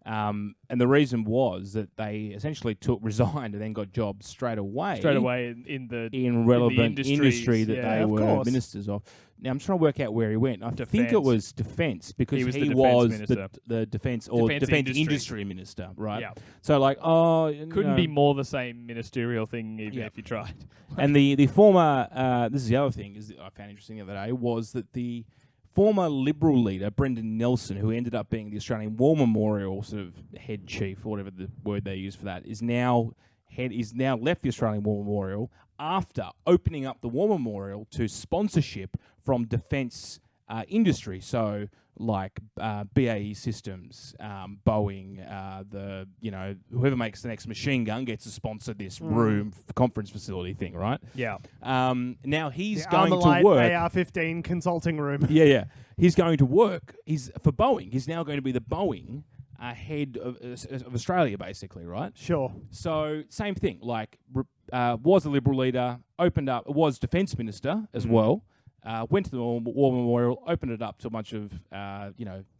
S3: And the reason was that they essentially resigned and then got jobs straight away.
S2: in
S3: relevant
S2: the
S3: industry that
S2: yeah,
S3: they
S1: of
S3: were
S1: course.
S3: ministers of. Now I'm trying to work out where he went. I think it was defence because
S2: He was the
S3: he
S2: defence
S3: was
S2: minister.
S3: the defence or
S2: Defence
S3: defence
S2: industry.
S3: industry minister, right?
S2: Yeah.
S3: So like,
S2: Couldn't be more the same ministerial thing even
S3: Yeah.
S2: if you tried.
S3: And the former, this is the other thing I found interesting the other day, was that the former Liberal leader, Brendan Nelson, who ended up being the Australian War Memorial sort of head chief, or whatever the word they use for that, is now left the Australian War Memorial after opening up the War Memorial to sponsorship from defence industry. So like BAE Systems, Boeing, whoever makes the next machine gun gets to sponsor this conference facility thing, right?
S2: Yeah.
S3: Now he's
S1: The
S3: going
S1: Armalite
S3: to work.
S1: AR-15 consulting room.
S3: Yeah. He's going to work. He's for Boeing. He's now going to be the Boeing head of Australia, basically, right?
S1: Sure.
S3: So same thing. Like was a Liberal leader, opened up. Was defence minister as well. Went to the War Memorial, opened it up to a bunch of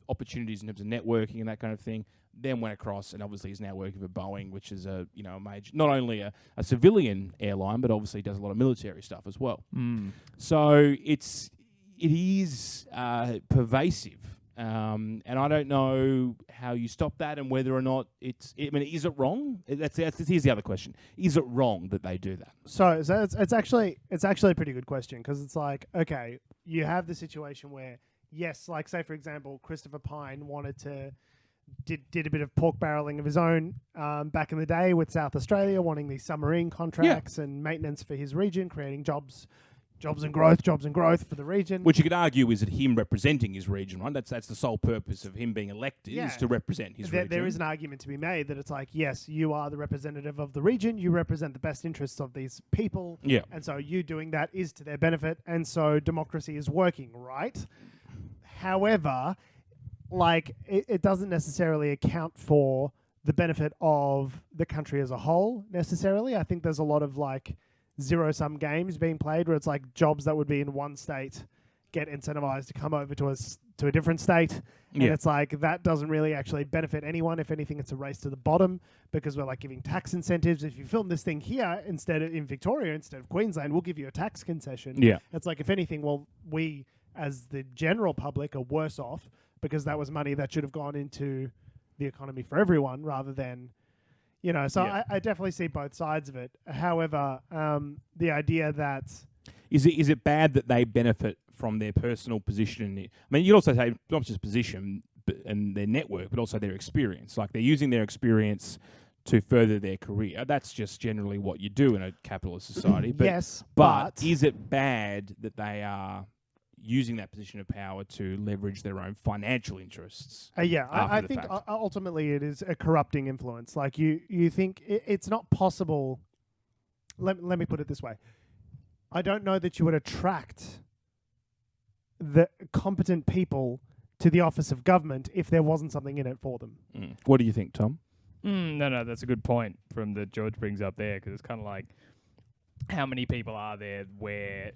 S3: opportunities in terms of networking and that kind of thing. Then went across, and obviously is now working for Boeing, which is a major, not only a civilian airline, but obviously does a lot of military stuff as well. So it's is pervasive. And I don't know how you stop that and whether or not is it wrong? Here's the other question. Is it wrong that they do that?
S1: So it's actually a pretty good question, because it's like, okay, you have the situation where, yes, like say for example, Christopher Pine did a bit of pork barreling of his own back in the day with South Australia, wanting these submarine contracts and maintenance for his region, creating jobs and growth for the region.
S3: Which you could argue is that him representing his region, right? That's the sole purpose of him being elected, is to represent his region.
S1: There is an argument to be made that it's like, yes, you are the representative of the region, you represent the best interests of these people, and so you doing that is to their benefit, and so democracy is working, right? However, like it doesn't necessarily account for the benefit of the country as a whole necessarily. I think there's a lot of like zero-sum games being played where it's like jobs that would be in one state get incentivized to come over to a different state, and it's like that doesn't really actually benefit anyone. If anything, it's a race to the bottom, because we're like giving tax incentives. If you film this thing here instead of in Victoria instead of Queensland, we'll give you a tax concession. It's like, if anything, well, we as the general public are worse off, because that was money that should have gone into the economy for everyone rather than, so I definitely see both sides of it. However, the idea that...
S3: Is it bad that they benefit from their personal position? I mean, you'd also say not just position and their network, but also their experience. Like, they're using their experience to further their career. That's just generally what you do in a capitalist society. But,
S1: yes,
S3: but is it bad that they are using that position of power to leverage their own financial interests?
S1: I think ultimately it is a corrupting influence. Like, you think it's not possible. Let me put it this way. I don't know that you would attract the competent people to the office of government if there wasn't something in it for them.
S3: What do you think, Tom?
S2: No, that's a good point from that George brings up there, because it's kind of like, how many people are there where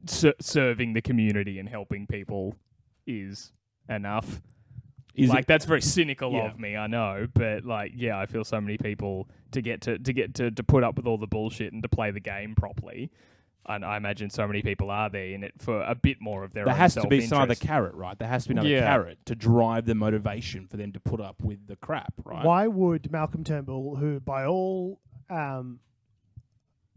S2: serving the community and helping people is enough? That's very cynical of me, I know, but I feel so many people to put up with all the bullshit and to play the game properly. And I imagine so many people are there in it for a bit more of their own self-interest.
S3: There has to be some other carrot, right? There has to be another carrot to drive the motivation for them to put up with the crap, right?
S1: Why would Malcolm Turnbull, who by all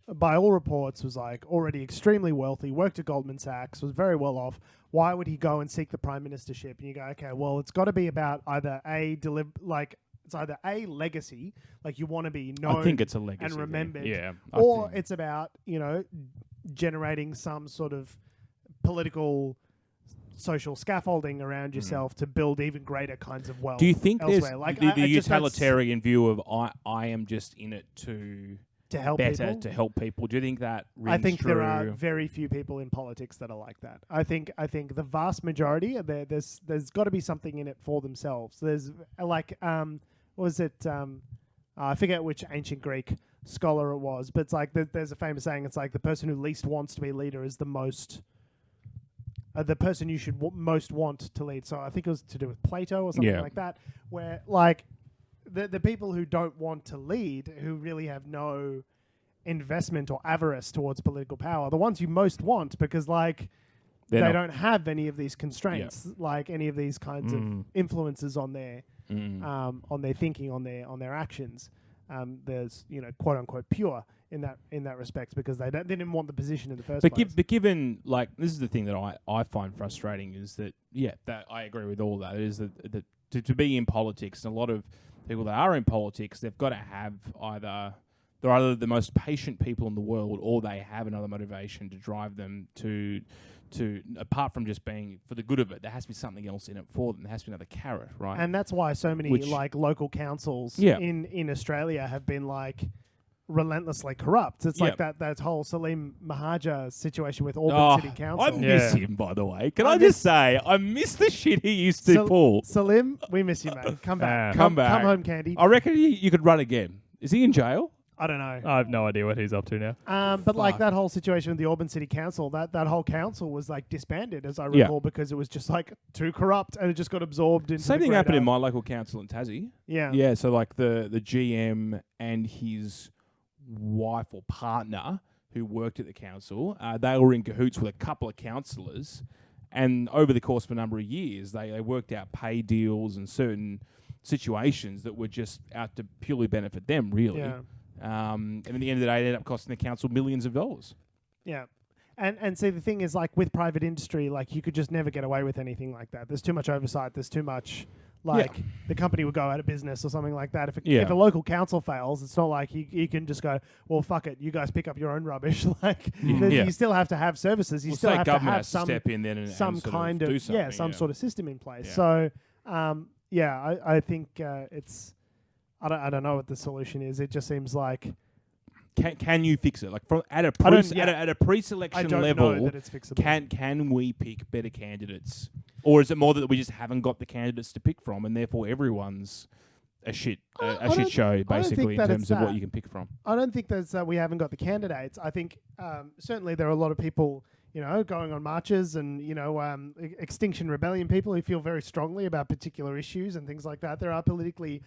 S1: reports was like already extremely wealthy, worked at Goldman Sachs, was very well off, why would he go and seek the prime ministership? And you go, okay, well, it's got to be about either it's either a legacy, like you want to be known,
S3: I think it's a legacy
S1: and remembered,
S3: or
S1: it's about generating some sort of political social scaffolding around yourself to build even greater kinds of wealth.
S3: Do you think
S1: elsewhere?
S3: there's the utilitarian view of I am just in it to
S1: help
S3: better
S1: people?
S3: To help people? Do you think that rings
S1: I think
S3: true?
S1: there are very few people in politics that are like that. I think the vast majority there's got to be something in it for themselves. There's I forget which ancient Greek scholar it was, but it's like there's a famous saying. It's like the person who least wants to be leader is the person you should most want to lead. So I think it was to do with Plato or something like that, where like the people who don't want to lead, who really have no investment or avarice towards political power, the ones you most want, because like they don't have any of these constraints, like any of these kinds of influences on their thinking, on their actions. There's quote unquote pure in that respect, because they didn't want the position in the first place.
S3: But given this is the thing that I find frustrating, is that that I agree with all that, is that to be in politics, and a lot of people that are in politics, they've got to have they're either the most patient people in the world, or they have another motivation to drive them to apart from just being for the good of it. There has to be something else in it for them. There has to be another carrot, right?
S1: And that's why so many local councils in Australia have been relentlessly corrupt. It's like that whole Salim Mahaja situation with Auburn City Council.
S3: I miss him, by the way. Can I just say, I miss the shit he used to pull.
S1: Salim, we miss you, mate. Come back.
S3: Come back.
S1: Come home, Candy.
S3: I reckon you could run again. Is he in jail?
S1: I don't know.
S2: I have no idea what he's up to now.
S1: But like that whole situation with the Auburn City Council, that whole council was disbanded, as I recall, because it was just too corrupt, and it just got absorbed into.
S3: Same thing happened in my local council in Tassie.
S1: Yeah.
S3: Yeah. So the GM and his wife or partner who worked at the council. They were in cahoots with a couple of councillors, and over the course of a number of years, they worked out pay deals and certain situations that were just out to purely benefit them, really.
S1: Yeah.
S3: And at the end of the day, it ended up costing the council millions of dollars.
S1: Yeah. And see, the thing is, like, with private industry, like, you could just never get away with anything like that. There's too much oversight. There's too much, like, the company would go out of business or something like that. If a local council fails, it's not like you can just go, well, fuck it, you guys pick up your own rubbish. Like, you still have to have services. You still have to have some
S3: step in then and
S1: some kind of some sort of system in place.
S3: Yeah.
S1: So, I think it's, I don't know what the solution is. It just seems like,
S3: Can you fix it? Like at a pre-selection level,
S1: know that it's fixable.
S3: Can we pick better candidates, or is it more that we just haven't got the candidates to pick from, and therefore everyone's a shit show basically in terms of what you can pick from?
S1: I don't think that's that we haven't got the candidates. I think certainly there are a lot of people, going on marches and Extinction Rebellion people who feel very strongly about particular issues and things like that. There are politically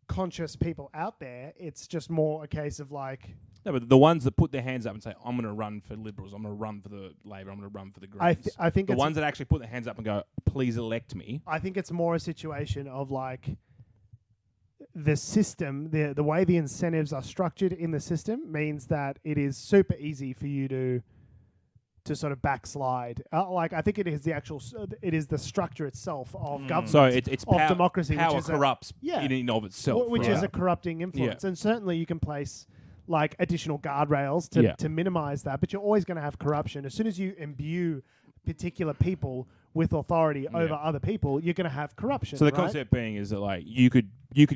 S1: conscious people out there. It's just more a case of like...
S3: No, but the ones that put their hands up and say, I'm going to run for Liberals, I'm going to run for the Labor, I'm going to run for the Greens.
S1: I think
S3: the ones that actually put their hands up and go, please elect me.
S1: I think it's more a situation of like the system, the way the incentives are structured in the system means that it is super easy for you to sort of backslide. I think it is the structure itself of government.
S3: So it's
S1: of democracy.
S3: Power
S1: which is
S3: corrupts in and of itself.
S1: Which is a corrupting influence. And certainly you can place like additional guardrails to minimize that, but you're always going to have corruption. As soon as you imbue particular people with authority over other people, you're going to have corruption.
S3: So the concept being is that like you could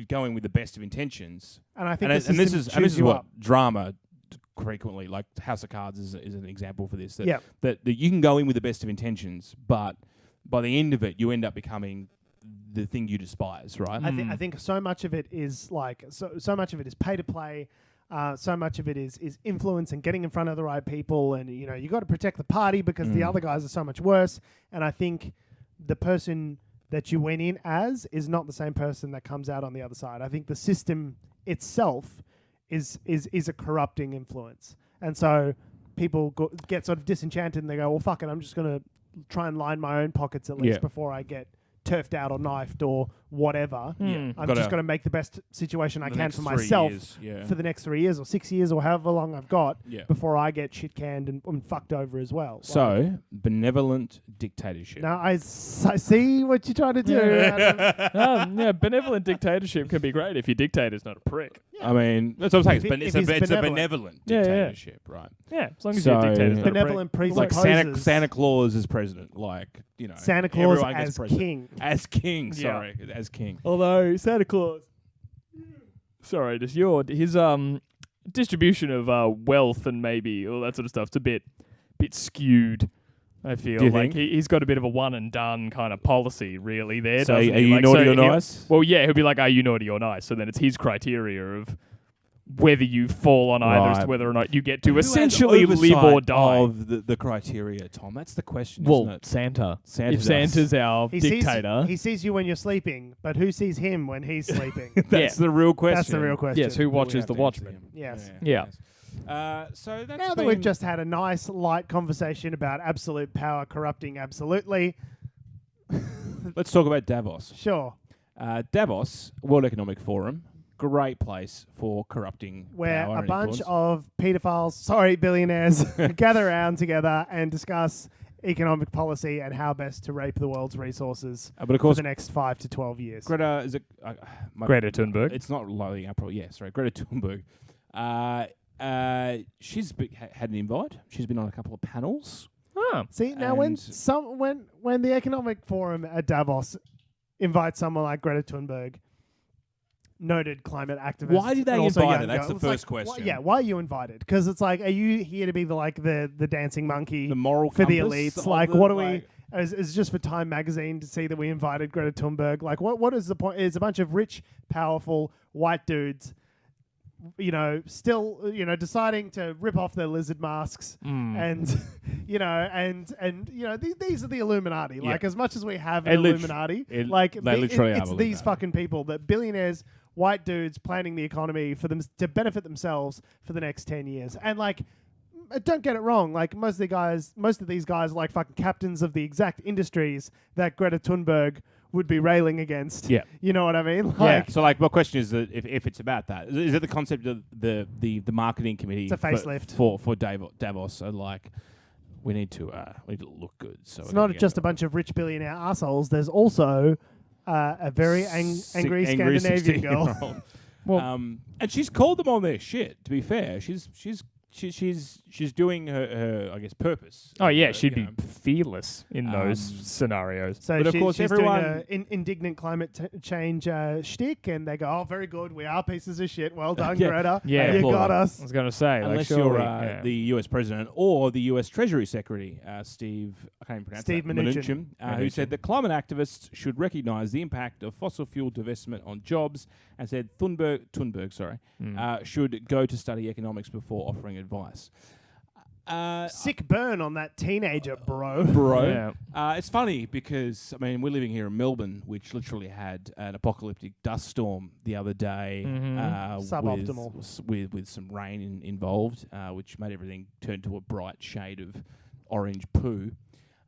S3: go in with the best of intentions.
S1: And I think
S3: this is what drama frequently, like House of Cards is an example for this. That you can go in with the best of intentions, but by the end of it, you end up becoming the thing you despise, right?
S1: I think so much of it is like so much of it is pay to play. So much of it is influence and getting in front of the right people, and you got to protect the party because the other guys are so much worse. And I think the person that you went in as is not the same person that comes out on the other side. I think the system itself is a corrupting influence. And so people get sort of disenchanted and they go, well, fuck it, I'm just going to try and line my own pockets at least before I get turfed out or knifed or whatever. I'm just going to make the best situation I can for myself for the next 3 years or 6 years or however long I've got before I get shit canned and fucked over as well.
S3: So, benevolent dictatorship.
S1: Now, I see what you're trying to do.
S2: Benevolent dictatorship can be great if your dictator's not a prick.
S3: I mean, that's what I'm saying. It's a benevolent dictatorship, right?
S2: Yeah, as long as your dictator's not
S1: benevolent
S2: a prick.
S3: Like Santa Claus as president, like,
S1: Santa Claus as king.
S3: As king, sorry. As king.
S2: Although, Santa Claus... Sorry, just his distribution of wealth and maybe all that sort of stuff's a bit skewed. I feel like he's got a bit of a one and done kind of policy, really. There,
S3: so, are
S2: he?
S3: you naughty or nice?
S2: Well, yeah, he'll be like, "Are you naughty or nice?" So then it's his criteria of whether you fall on either as to whether or not you get to essentially live or die.
S3: Of the criteria, Tom. That's the question.
S2: Well,
S3: isn't it?
S2: Santa.
S3: Santa
S2: if Santa's our dictator,
S1: he sees you when you're sleeping, but who sees him when he's sleeping?
S3: That's the real question.
S1: That's the real question.
S2: Yes, who watches the Watchmen?
S1: Yes.
S2: Yeah.
S3: So that's
S1: now that we've just had a nice light conversation about absolute power corrupting absolutely.
S3: Let's talk about Davos.
S1: Sure.
S3: Davos, World Economic Forum, great place for corrupting
S1: where
S3: power
S1: a
S3: and
S1: bunch
S3: influence.
S1: of billionaires gather around together and discuss economic policy and how best to rape the world's resources
S3: but of course,
S1: for the next 5 to 12 years.
S3: Greta, is it?
S2: Greta Thunberg.
S3: It's not loading up. Yeah, sorry, Greta Thunberg. She's had an invite. She's been on a couple of panels.
S1: See, now when the Economic Forum at Davos invites someone like Greta Thunberg, noted climate activist.
S3: Why did they invite her? That's the first question.
S1: Why are you invited? Because it's like, are you here to be the dancing monkey,
S3: the moral
S1: for the
S3: compass
S1: elites? Like, what are we? Is just for Time magazine to see that we invited Greta Thunberg? Like, what is the point? It's a bunch of rich, powerful white dudes, still, deciding to rip off their lizard masks and, these are the Illuminati. Like, as much as we have an Illuminati, it's these fucking people, that billionaires, white dudes planning the economy for them to benefit themselves for the next 10 years. And like, don't get it wrong. Like most of these guys, like fucking captains of the exact industries that Greta Thunberg would be railing against.
S3: Yeah.
S1: You know what I mean?
S3: Yeah. So, like, my question is that if it's about that, is it the concept of the marketing committee?
S1: It's a facelift
S3: for Davos. So, like, we need to look good. So
S1: it's not just a bunch of rich billionaire assholes. There's also a very angry Scandinavian girl.
S2: Well,
S3: and she's called them on their shit. To be fair, she's doing her I guess purpose.
S2: oh yeah, she'd be fearless in those scenarios.
S1: So
S3: But of course
S1: she's
S3: everyone-
S1: doing an indignant climate change shtick, and they go, "Oh, very good. We are pieces of shit. Well done,
S3: Yeah.
S1: Greta.
S2: Yeah.
S1: You
S3: Applaud
S1: got
S3: her.
S1: us."
S2: I was going to say, like,
S3: Unless
S2: surely,
S3: you're
S2: yeah.
S3: the U.S. president or the U.S. Treasury Secretary, Steve, I can't even pronounce
S1: Steve
S3: that,
S1: Mnuchin.
S3: who
S2: Mnuchin.
S3: said that climate activists should recognise the impact of fossil fuel divestment on jobs, and said Thunberg should go to study economics before offering advice.
S1: Sick burn on that teenager, bro.
S3: Bro.
S2: Yeah.
S3: It's funny because, I mean, we're living here in Melbourne, which literally had an apocalyptic dust storm the other day.
S1: Suboptimal.
S3: With some rain involved, which made everything turn to a bright shade of orange poo.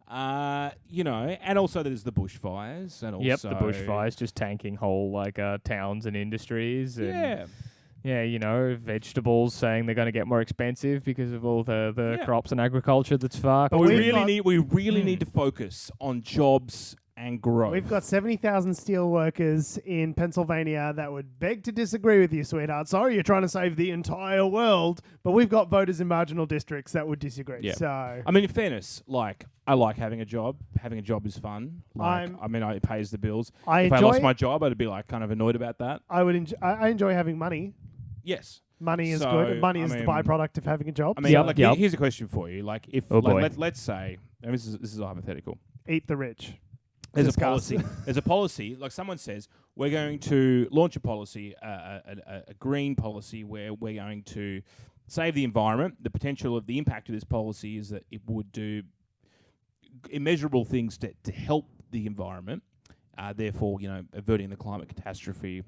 S3: And also there's the bushfires. And also
S2: The bushfires just tanking whole, like, towns and industries. And
S3: Yeah.
S2: Yeah, vegetables saying they're going to get more expensive because of all the
S3: Yeah.
S2: crops and agriculture that's fucked.
S1: But
S3: We
S1: we've
S3: really need to focus on jobs and growth.
S1: We've got 70,000 steel workers in Pennsylvania that would beg to disagree with you, sweetheart. Sorry, you're trying to save the entire world, but we've got voters in marginal districts that would disagree.
S3: Yeah.
S1: So
S3: I mean, in fairness, like, I like having a job. Having a job is fun. Like, it pays the bills. If I lost my job, I'd be, like, kind of annoyed about that.
S1: I enjoy having money.
S3: Yes.
S1: Money is
S3: So,
S1: good. Money
S3: I
S1: is the
S3: mean-
S1: byproduct of having a job.
S3: I mean,
S2: Yep,
S3: like,
S2: yep.
S3: here's a question for you. Like, if
S2: Oh, boy.
S3: let's say, and this is a hypothetical.
S1: Eat the rich.
S3: There's
S1: Discuss.
S3: a policy. There's a policy. Like, someone says, we're going to launch a policy, a green policy, where we're going to save the environment. The potential of the impact of this policy is that it would do immeasurable things to help the environment. Therefore, averting the climate catastrophe.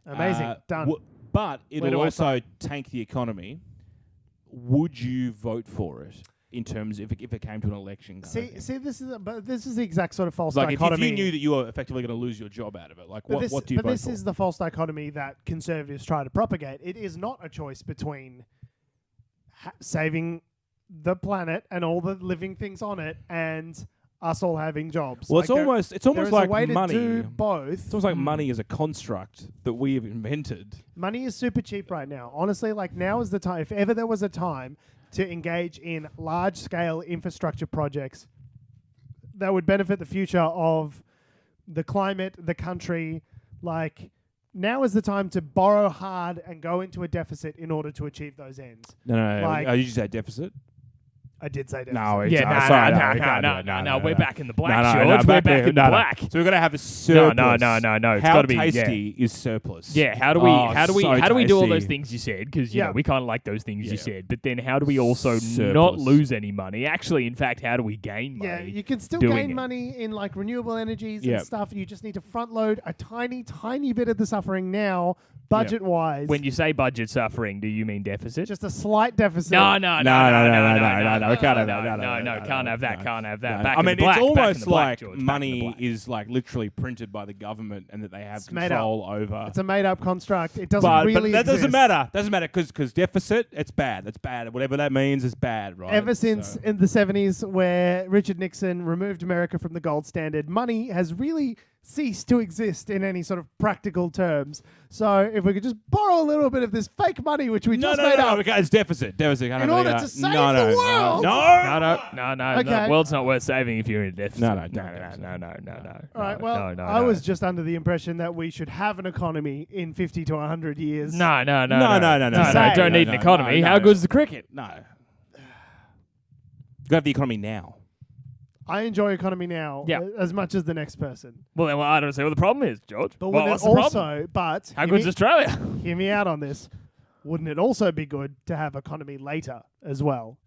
S1: Amazing. Done.
S3: But
S1: Where
S3: it'll
S1: do I
S3: also tank the economy. Would you vote for it in terms if it came to an election?
S1: See, this is the exact sort of false
S3: like
S1: dichotomy.
S3: if you knew that you were effectively going to lose your job out of it, like what do you vote for?
S1: But this is the false dichotomy that conservatives try to propagate. It is not a choice between saving the planet and all the living things on it and us all having jobs.
S3: Well,
S1: like
S3: it's almost
S1: there
S3: like
S1: is a way
S3: money.
S1: to do both.
S3: It's almost like money is a construct that we have invented.
S1: Money is super cheap right now. Honestly, like now is the time. If ever there was a time to engage in large-scale infrastructure projects that would benefit the future of the climate, the country, like now is the time to borrow hard and go into a deficit in order to achieve those ends.
S3: No.
S1: Like-
S3: You just say deficit.
S1: I did say deficit.
S3: No,
S2: No, we're back in the black,
S3: No,
S2: George. We're back in the black.
S3: So we're gonna have a surplus.
S2: No. It's
S3: How
S2: got to be
S3: tasty is surplus?
S2: Yeah, how do we do all
S3: tasty.
S2: those things you said? Because
S1: Yeah.
S2: we kind of like those things
S3: Yeah.
S2: you said. But then how do we also
S3: Surplus.
S2: not lose any money? Actually, in fact, how do we gain money?
S1: Yeah, you can still
S2: doing
S1: gain
S2: it?
S1: money in like renewable energies
S3: Yep.
S1: and stuff. You just need to front load a tiny, tiny bit of the suffering now, budget wise.
S2: When you say budget suffering, do you mean deficit?
S1: just a slight deficit.
S2: No,
S3: we can't have that.
S2: No, can't have that, can't have that.
S3: No.
S2: Back
S3: I
S2: in
S3: mean,
S2: the black,
S3: it's
S2: back in
S3: almost
S2: the black,
S3: like
S2: George, back in the
S3: money
S2: black.
S3: is like literally printed by the government and that they have
S1: It's made
S3: control over.
S1: It's a made up construct. It doesn't
S3: but
S1: really
S3: that doesn't
S1: exist.
S3: matter. Doesn't matter because deficit, it's bad. That's bad. Whatever that means is bad, right?
S1: Ever since
S3: So-
S1: in the 70s, where Richard Nixon removed America from the gold standard, money has really ceased to exist in any sort of practical terms. So if we could just borrow a little bit of this fake money, which we just made up,
S3: it's deficit. Deficit.
S1: in order to save the world.
S2: No.
S1: Okay.
S2: The world's not worth saving if you're in a deficit.
S3: No.
S1: All right, well, I was just under the impression that we should have an economy in 50 to 100 years.
S2: No.
S3: No.
S2: Don't need an economy. How good's the cricket?
S3: No. You got to have the economy now.
S1: I enjoy economy now
S2: Yeah.
S1: as much as the next person.
S2: Well, then I don't see what the problem is, George.
S1: But
S2: Well,
S1: wouldn't
S2: what's
S1: it
S2: the problem?
S1: also, but
S2: How good's Australia?
S1: hear me out on this, wouldn't it also be good to have economy later as well?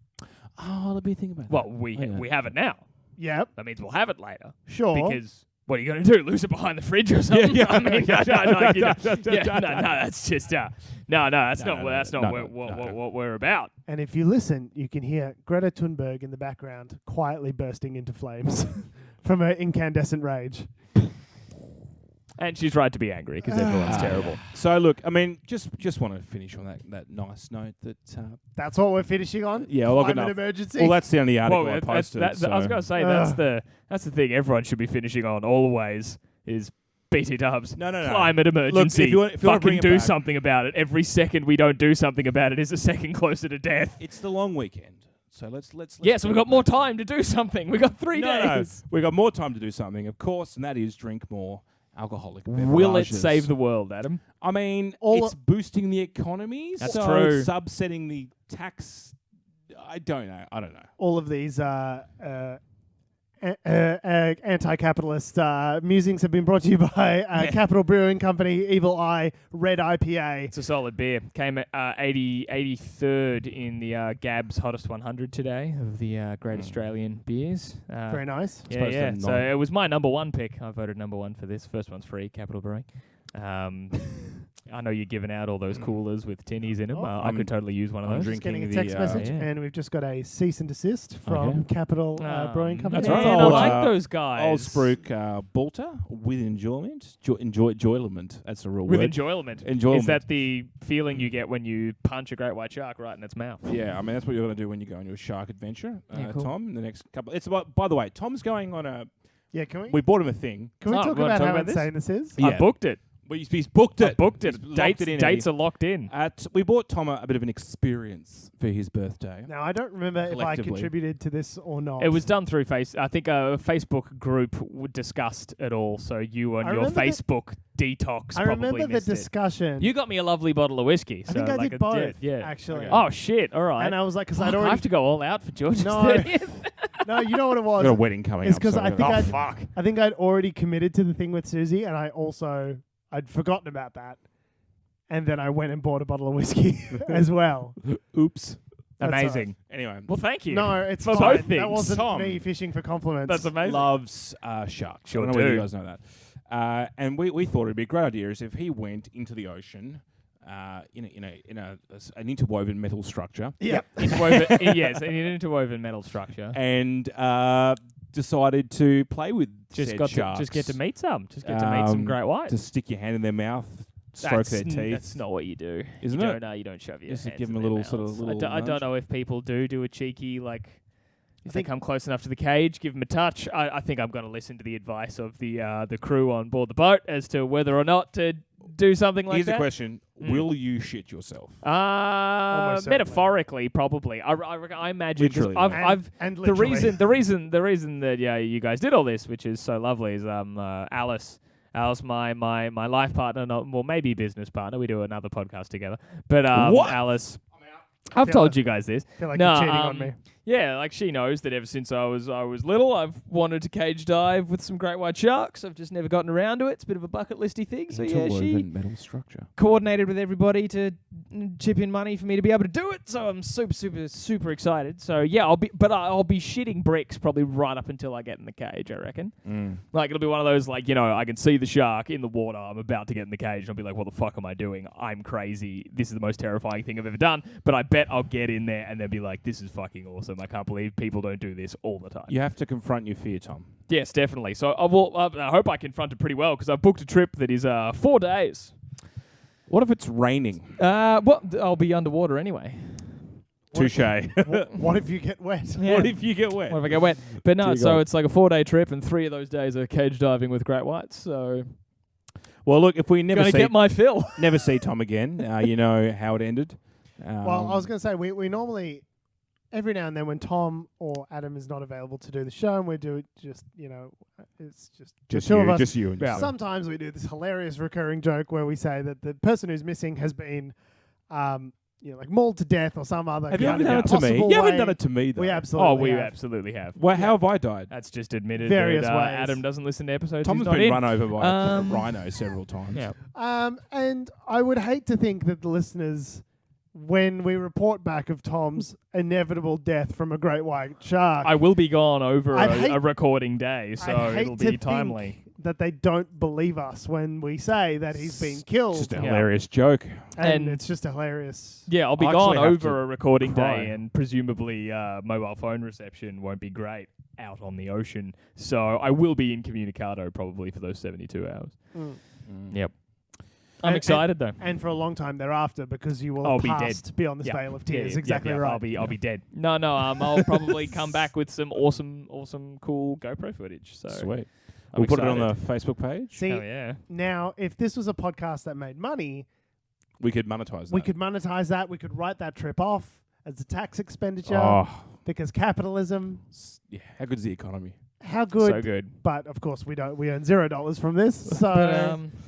S3: Oh, let me think about
S2: Well,
S3: that.
S2: we have it now.
S1: Yep,
S2: That means we'll have it later
S1: sure.
S2: because What are you going to do? Lose it behind the fridge or something?
S3: Yeah.
S2: I mean, no, that's just that's not what we're about.
S1: And if you listen, you can hear Greta Thunberg in the background quietly bursting into flames from her incandescent rage.
S2: And she's right to be angry because everyone's terrible.
S3: So look, I mean, just want to finish on that nice note that.
S1: That's what we're finishing on.
S3: Yeah, well,
S1: Climate emergency.
S3: Well, that's the only article
S2: Well,
S3: I posted.
S2: I was going to say that's the thing everyone should be finishing on always is BT Dubs.
S3: No.
S2: Climate emergency.
S3: Look, if you want to bring it
S2: do
S3: back,
S2: something about it. Every second we don't do something about it is a second closer to death.
S3: it's the long weekend. So let's
S2: Yes, we've got more time to do something. We've got 3 days.
S3: We've got more time to do something, of course, and that is drink more alcoholic beverages.
S2: Will it save the world, Adam?
S3: I mean, it's boosting the economy.
S2: That's
S3: so
S2: true.
S3: It's subsetting the tax. I don't know.
S1: All of these anti-capitalist musings have been brought to you by Capital Brewing Company, Evil Eye, Red IPA.
S2: It's a solid beer. Came at 83rd in the Gab's Hottest 100 today of the Great Australian Beers.
S1: Very nice.
S2: Yeah. So it was my number one pick. I voted number one for this. First one's free, Capital Brewing. I know you're giving out all those coolers with tinnies in them. I could totally use one of those.
S1: Just getting a text message, and we've just got a cease and desist from Capital Brewing Company.
S3: That's right.
S2: I like those guys.
S3: Old Spruik Balter with enjoyment. Enjoyment. That's a real
S2: with
S3: word.
S2: enjoyment.
S3: Enjoyment.
S2: Is that the feeling you get when you punch a great white shark right in its mouth?
S3: Yeah, I mean, that's what you're going to do when you go into a shark adventure,
S2: Cool.
S3: Tom, in the next couple. It's about, by the way, Tom's going on a...
S1: Yeah, can we?
S3: We bought him a thing.
S1: Can we talk about how insane this is?
S3: Yeah.
S2: I booked it.
S3: He's booked it.
S2: I booked it.
S3: He's locked it in,
S2: Dates are locked in.
S3: We bought Tom a bit of an experience for his birthday.
S1: Now, I don't remember if I
S3: Collectively.
S1: contributed to this or not.
S2: It was done through I think a Facebook group discussed it all, so you and your Facebook detox
S1: I
S2: probably
S1: remember the
S2: missed it.
S1: discussion.
S2: You got me a lovely bottle of whiskey.
S1: I think I did both, actually.
S2: Oh, shit. All right.
S1: And I was like, because
S2: Fuck,
S1: I'd
S2: I
S1: already...
S2: have to go all out for George's
S1: No.
S2: 30th.
S1: No, you know what it was?
S3: I've got a wedding coming
S1: It's
S3: up.
S1: because
S3: so
S1: I think
S2: fuck.
S1: I think I'd already committed to the thing with Susie, and I'd forgotten about that. And then I went and bought a bottle of whiskey as well.
S3: Oops.
S1: That's
S2: Amazing.
S3: Anyway.
S2: Well, thank you.
S1: No, it's
S2: For
S1: fine.
S2: both things.
S1: That wasn't
S3: Tom.
S1: me fishing for compliments.
S2: That's amazing.
S3: Loves sharks.
S2: Sure
S3: I don't know whether
S2: do.
S3: you guys know that. And we thought it'd be a great idea is if he went into the ocean in an interwoven metal structure.
S1: Yeah.
S2: Yes, an interwoven metal structure.
S3: And decided to play with said sharks.
S2: Just get to meet some. Just get to meet some great whites.
S3: To stick your hand in their mouth, stroke their teeth.
S2: That's not what you do.
S3: Isn't
S2: you
S3: it?
S2: Don't, you don't shove your
S3: Just to
S2: hands
S3: give them
S2: in
S3: a
S2: their
S3: little sort of
S2: mouths.
S3: little
S2: I don't
S3: nudge.
S2: know if people do a cheeky, like, if they come close enough to the cage, give them a touch. I think I'm going to listen to the advice of the crew on board the boat as to whether or not to do something like
S3: Here's
S2: that.
S3: the question. Will you shit yourself?
S1: Almost
S2: Metaphorically, probably. I imagine.
S3: Literally.
S1: And
S2: The
S1: literally.
S2: reason that you guys did all this, which is so lovely, is Alice, my life partner, maybe business partner. We do another podcast together, but
S3: What?
S2: Alice. I've told you guys this.
S1: I feel like
S2: No,
S1: you're cheating on me.
S2: Yeah, like she knows that ever since I was little, I've wanted to cage dive with some great white sharks. I've just never gotten around to it. It's a bit of a bucket listy thing. So yeah, she
S3: Interwoven metal structure.
S2: coordinated with everybody to chip in money for me to be able to do it. So I'm super excited. So yeah, I'll be shitting bricks probably right up until I get in the cage, I reckon. Like it'll be one of those like, I can see the shark in the water. I'm about to get in the cage and I'll be like, what the fuck am I doing? I'm crazy. This is the most terrifying thing I've ever done. But I bet I'll get in there and they'll be like, this is fucking awesome. I can't believe people don't do this all the time.
S3: You have to confront your fear, Tom.
S2: Yes, definitely. So I hope I confront it pretty well because I've booked a trip that is 4 days.
S3: What if it's raining?
S2: I'll be underwater anyway.
S3: Touche.
S1: What if you get wet?
S2: Yeah.
S3: What if you get wet?
S2: What if I get wet? But no,
S3: Dear
S2: so
S3: God.
S2: it's like a 4-day trip and 3 of those days are cage diving with great whites. So
S3: Well, look, if we never
S2: gonna get my fill.
S3: never see Tom again, you know how it ended.
S1: Well, I was going to say, we normally, every now and then when Tom or Adam is not available to do the show, and we do it just, it's just the two of us.
S3: Just you and
S2: Yeah.
S3: yourself.
S1: Sometimes we do this hilarious recurring joke where we say that the person who's missing has been, like mauled to death or some other
S3: Have you
S1: kind
S3: ever
S1: of
S3: done it to me?
S1: possible
S3: You haven't
S1: way.
S3: done it to me, though.
S1: We absolutely
S2: Oh, we
S1: have.
S2: absolutely have.
S3: Well, how have I died?
S2: That's just admitted
S1: Various
S2: that
S1: ways.
S2: Adam doesn't listen to episodes.
S3: Tom's
S2: he's not
S3: been
S2: in.
S3: run over by a
S2: Um,
S3: rhino several times.
S2: Yeah.
S1: And I would hate to think that the listeners, when we report back of Tom's inevitable death from a great white shark,
S2: I will be gone over
S1: I'd hate-
S2: a recording day, so
S1: I'd hate
S2: it'll
S1: to
S2: be timely.
S1: that they don't believe us when we say that he's been killed.
S3: Just a
S2: Yeah.
S3: hilarious joke.
S1: And
S2: And-
S1: it's just hilarious.
S2: Yeah, I'll be
S3: I
S2: gone
S3: actually have to
S2: over a recording
S3: cry.
S2: day, and presumably mobile phone reception won't be great out on the ocean. So I will be incommunicado probably for those 72 hours. Yep. I'm
S1: And-
S2: excited though.
S1: And for a long time thereafter, because you will
S2: I'll
S1: have
S2: be dead.
S1: passed beyond this
S2: Yeah.
S1: veil of
S2: Yeah,
S1: tears.
S2: yeah,
S1: Exactly
S2: yeah,
S1: right.
S2: I'll be dead. No, I'll probably come back with some awesome, cool GoPro footage. So
S3: Sweet.
S2: I'm
S3: We'll put it on the
S2: excited.
S3: Facebook page.
S1: See,
S2: Hell yeah.
S1: now, if this was a podcast that made money,
S3: We could monetize that.
S1: we could monetize that. We could write that trip off as a tax expenditure
S3: Oh,
S1: because capitalism.
S3: yeah. How good's the economy?
S1: How good?
S2: So good.
S1: But of course, we don't. We earn $0 from this. So,
S2: But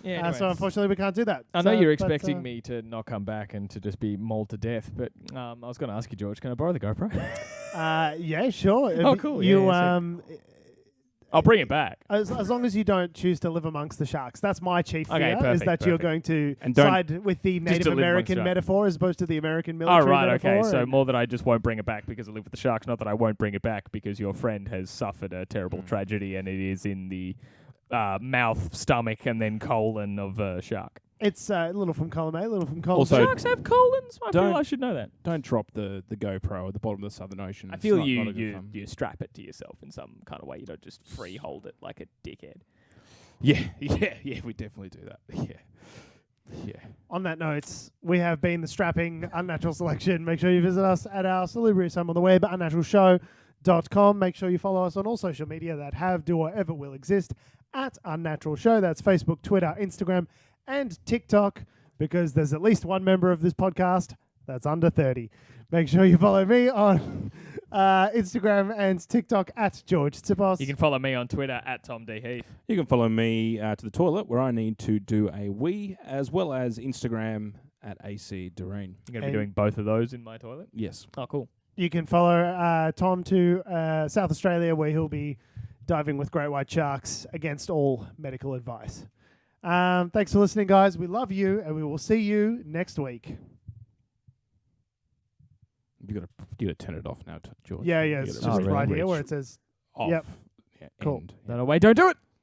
S2: yeah. Anyway.
S1: so unfortunately, we can't do that.
S2: I know
S1: So,
S2: you're
S1: but,
S2: expecting me to not come back and to just be mauled to death, but I was going to ask you, George, can I borrow the GoPro?
S1: Yeah, sure.
S2: Oh, cool.
S1: You
S2: Yeah, I'll bring it back.
S1: as long as you don't choose to live amongst the sharks. That's my chief
S2: Okay,
S1: fear, is
S2: perfect,
S1: that you're
S2: perfect.
S1: going to
S3: And don't-
S1: side with the Native
S2: to live amongst
S1: American
S2: sharks.
S1: metaphor as opposed to the American
S2: Oh,
S1: military
S2: right,
S1: metaphor.
S2: okay. So
S1: and-
S2: more that I just won't bring it back because I live with the sharks, not that I won't bring it back because your friend has suffered a terrible tragedy and it is in the mouth, stomach, and then colon of a shark.
S1: It's a little from column A, little from column
S3: Also-
S1: B.
S2: Sharks have colons? I feel
S3: Don't-
S2: I should know that.
S3: Don't drop the GoPro at the bottom of the Southern Ocean.
S2: I
S3: It's
S2: feel
S3: not a good
S2: you
S3: fun.
S2: you strap it to yourself in some kind of way. You don't just free hold it like a dickhead.
S3: Yeah, we definitely do that. Yeah.
S1: On that note, we have been the strapping Unnatural Selection. Make sure you visit us at our salubrious home on the web, unnaturalshow.com. Make sure you follow us on all social media that have, do, or ever will exist at Unnatural Show. That's Facebook, Twitter, Instagram, and TikTok, because there's at least one member of this podcast that's under 30. Make sure you follow me on Instagram and TikTok at George Tsipos.
S2: You can follow me on Twitter at Tom D. Heath.
S3: You can follow me to the toilet where I need to do a wee, as well as Instagram at AC Doreen.
S2: You're going to be
S1: And-
S2: doing both of those in my toilet?
S3: Yes.
S2: Oh, cool.
S1: You can follow Tom to South Australia, where he'll be diving with great white sharks against all medical advice. Thanks for listening, guys. We love you, and we will see you next week.
S3: You gotta turn it off now, George.
S1: Yeah,
S3: You
S1: it's
S3: gotta
S1: just
S2: really
S1: right here
S3: reach
S1: where it says
S3: off.
S1: Yep.
S3: Yeah,
S1: Cool.
S3: end.
S2: No, wait, don't do it!